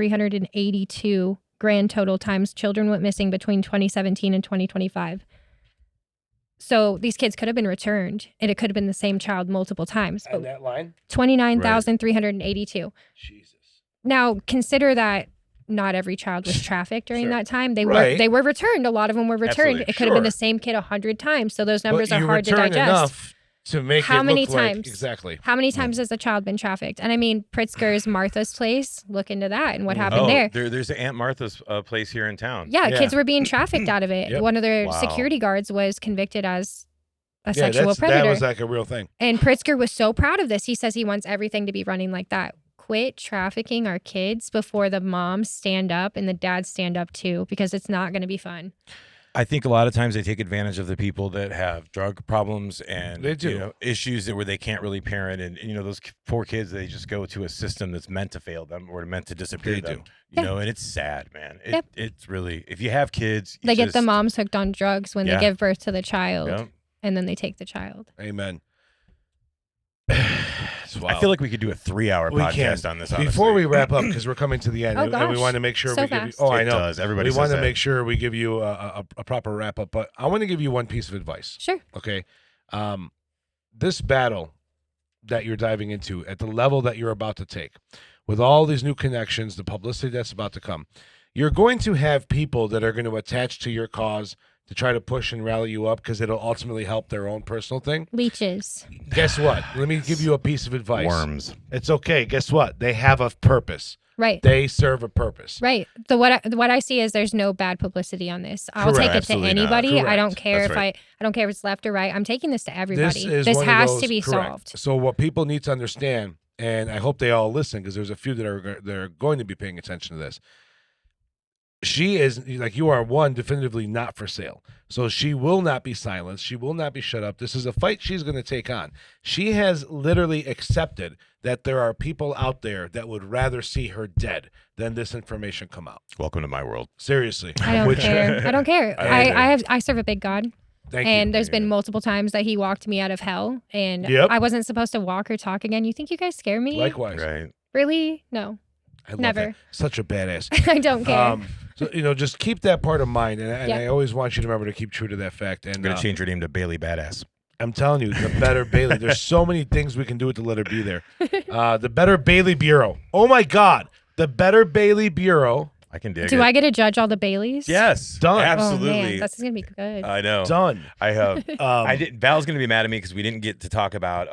S4: 29,382 grand total times children went missing between 2017 and 2025. So these kids could have been returned, and it could have been the same child multiple times.
S1: And
S4: But
S1: that line?
S4: 29,382.
S1: Jesus.
S4: Now, consider that not every child was trafficked during
S3: Sure.
S4: that time. They
S2: Right.
S4: were returned. A lot of them were returned.
S3: Absolutely.
S4: It could have been
S2: Sure.
S4: the same kid 100 times. So those numbers
S2: But
S4: are
S2: you
S4: hard to
S2: return
S4: digest.
S2: enough to make
S4: How
S2: it
S4: many
S2: look like-
S4: times?
S2: exactly.
S4: How many times has a child been trafficked? And I mean, Pritzker's Martha's Place. Look into that and what happened there.
S3: There's an Aunt Martha's place here in town.
S4: Yeah,
S2: Yeah.
S4: kids were being trafficked out of it.
S2: Yep.
S4: One of their
S3: Wow.
S4: security guards was convicted as a
S2: Yeah,
S4: sexual
S2: that
S4: predator.
S2: was like a real thing.
S4: And Pritzker was so proud of this. He says he wants everything to be running like that. Quit trafficking our kids before the moms stand up and the dads stand up too, because it's not going to be fun.
S3: I think a lot of times they take advantage of the people that have drug problems and
S2: They do.
S3: You know, issues where they can't really parent, and you know those poor kids, they just go to a system that's meant to fail them or meant to disappear
S2: They
S3: them.
S2: do.
S3: You know, and it's sad, man.
S4: Yep.
S3: It's really, if you have kids,
S4: They get the moms hooked on drugs when
S3: Yeah.
S4: they give birth to the child,
S3: Yep.
S4: and then they take the child.
S2: Amen.
S3: I feel like we could do a 3-hour
S2: We
S3: podcast
S2: can.
S3: on this. Honestly.
S2: Before we wrap up, because we're coming to the end,
S4: Oh,
S2: and we
S4: gosh.
S2: want to make sure
S4: So
S2: we give you.
S4: fast.
S2: Oh, I
S3: It
S2: know.
S3: does. Everybody
S2: We
S3: says
S2: want to
S3: that.
S2: make sure we give you a proper wrap up, but I want to give you one piece of advice.
S4: Sure.
S2: Okay, this battle that you're diving into at the level that you're about to take, with all these new connections, the publicity that's about to come, you're going to have people that are going to attach to your cause to try to push and rally you up because it'll ultimately help their own personal thing.
S4: Leeches.
S2: Guess what? Let me give you a piece of advice.
S3: Worms.
S2: It's okay. Guess what? They have a purpose.
S4: Right.
S2: They serve a purpose.
S4: Right. So what I see is there's no bad publicity on this. I'll
S2: Correct.
S4: take it to
S3: Absolutely not.
S4: anybody. I
S2: Correct.
S4: don't care
S3: That's
S4: if
S3: right.
S4: I don't care if it's left or right. I'm taking this to everybody.
S2: This is
S4: This
S2: one of
S4: has
S2: those-
S4: to be
S2: correct.
S4: solved.
S2: So what people need to understand, and I hope they all listen because there's a few that are going to be paying attention to this. She is, like you are, one, definitively not for sale. So she will not be silenced. She will not be shut up. This is a fight she's going to take on. She has literally accepted that there are people out there that would rather see her dead than this information come out.
S3: Welcome to my world.
S2: Seriously.
S4: I don't care. I don't care.
S3: I don't either.
S4: I serve a big God.
S2: Thank you.
S4: And there's been multiple times that he walked me out of hell, and
S2: Yep.
S4: I wasn't supposed to walk or talk again. You think you guys scare me?
S2: Likewise.
S3: Right.
S4: Really? No.
S2: I love
S4: Never.
S2: that. Such a badass.
S4: I don't care.
S2: So, just keep that part of mind. And
S4: Yeah.
S2: I always want you to remember to keep true to that fact. And
S3: I'm gonna change your name to Bailey Badass.
S2: I'm telling you, the Better Bailey. There's so many things we can do with the letter B there. The Better Bailey Bureau. Oh, my God. The Better Bailey Bureau.
S3: I can dig it.
S4: Do I get to judge all the Baileys?
S3: Yes.
S2: Done.
S4: Oh,
S3: Absolutely.
S4: man, that's gonna be good.
S3: I know.
S2: Done.
S3: I have.
S2: I
S3: Val's gonna be mad at me because we didn't get to talk about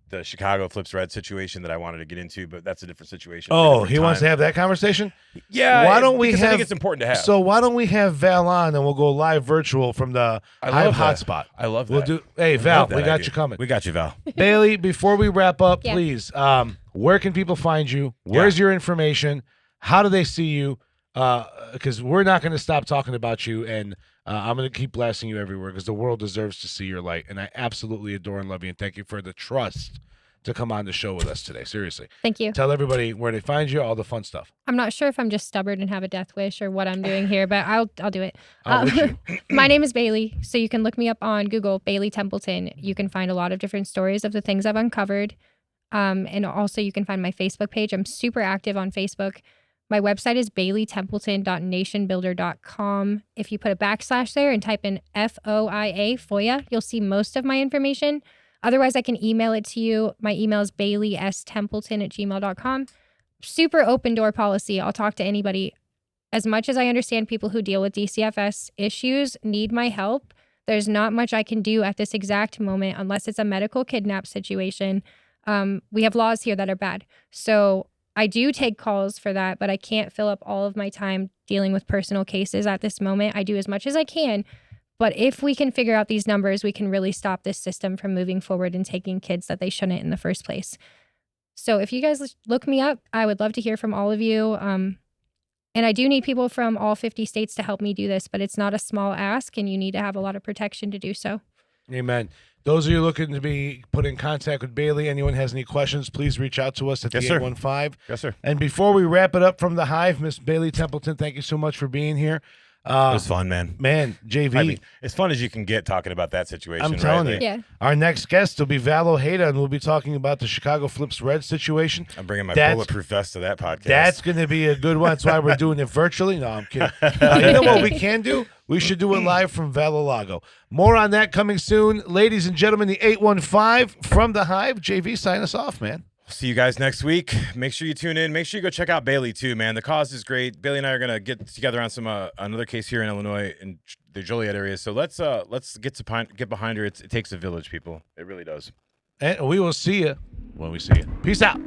S3: the Chicago Flips Red situation that I wanted to get into, but that's a different situation. for a
S2: Oh,
S3: different
S2: he wants to
S3: time.
S2: have that conversation?
S3: Yeah.
S2: Why don't we
S3: because I
S2: have-
S3: think it's important to have.
S2: So why don't we have Val on and we'll go live virtual from the
S3: I
S2: Hive
S3: love that.
S2: hotspot.
S3: I love that.
S2: We'll do. Hey,
S3: I
S2: Val,
S3: love that
S2: we got
S3: idea.
S2: you coming.
S3: We got you, Val.
S2: Bailey, before we wrap up,
S4: Yeah.
S2: please, where can people find you? Where's your information? How do they see you? Because we're not going to stop talking about you, and I'm going to keep blasting you everywhere because the world deserves to see your light. And I absolutely adore and love you, and thank you for the trust to come on the show with us today. Seriously.
S4: Thank you.
S2: Tell everybody where they find you, all the fun stuff.
S4: I'm not sure if I'm just stubborn and have a death wish or what I'm doing here, but I'll do it.
S2: I'll let you.
S4: My name is Bailey, so you can look me up on Google, Bailey Templeton. You can find a lot of different stories of the things I've uncovered. And also you can find my Facebook page. I'm super active on Facebook. My website is baileytempleton.nationbuilder.com. If you put a backslash there and type in FOIA, you'll see most of my information. Otherwise, I can email it to you. My email is baileystempleton@gmail.com. Super open door policy. I'll talk to anybody. As much as I understand people who deal with DCFS issues need my help, there's not much I can do at this exact moment unless it's a medical kidnap situation. We have laws here that are bad. So I do take calls for that, but I can't fill up all of my time dealing with personal cases at this moment. I do as much as I can. But if we can figure out these numbers, we can really stop this system from moving forward and taking kids that they shouldn't in the first place. So if you guys look me up, I would love to hear from all of you. And I do need people from all 50 states to help me do this, but it's not a small ask, and you need to have a lot of protection to do so.
S2: Amen. Those of you looking to be put in contact with Bailey, anyone has any questions, please reach out to us at the 815.
S3: Yes, sir.
S2: And before we wrap it up from the Hive, Miss Bailey Templeton, thank you so much for being here.
S3: It was fun, man.
S2: Man, JV.
S3: I mean, as fun as you can get talking about that situation.
S2: I'm telling you.
S4: Yeah.
S2: Our next guest will be Val Ojeda, and we'll be talking about the Chicago Flips Red situation.
S3: I'm bringing my bulletproof vest to that podcast.
S2: That's going to be a good one. That's why we're doing it virtually. No, I'm kidding. You know what we can do? We should do it live from Valalago. More on that coming soon. Ladies and gentlemen, the 815 from the Hive. JV, sign us off, man.
S3: See you guys next week. Make sure you tune in. Make sure you go check out Bailey too, man. The cause is great. Bailey and I are gonna get together on some another case here in Illinois in the Joliet area. So let's get behind her. It takes a village, people. It really does.
S2: And we will see you when we see you. Peace out.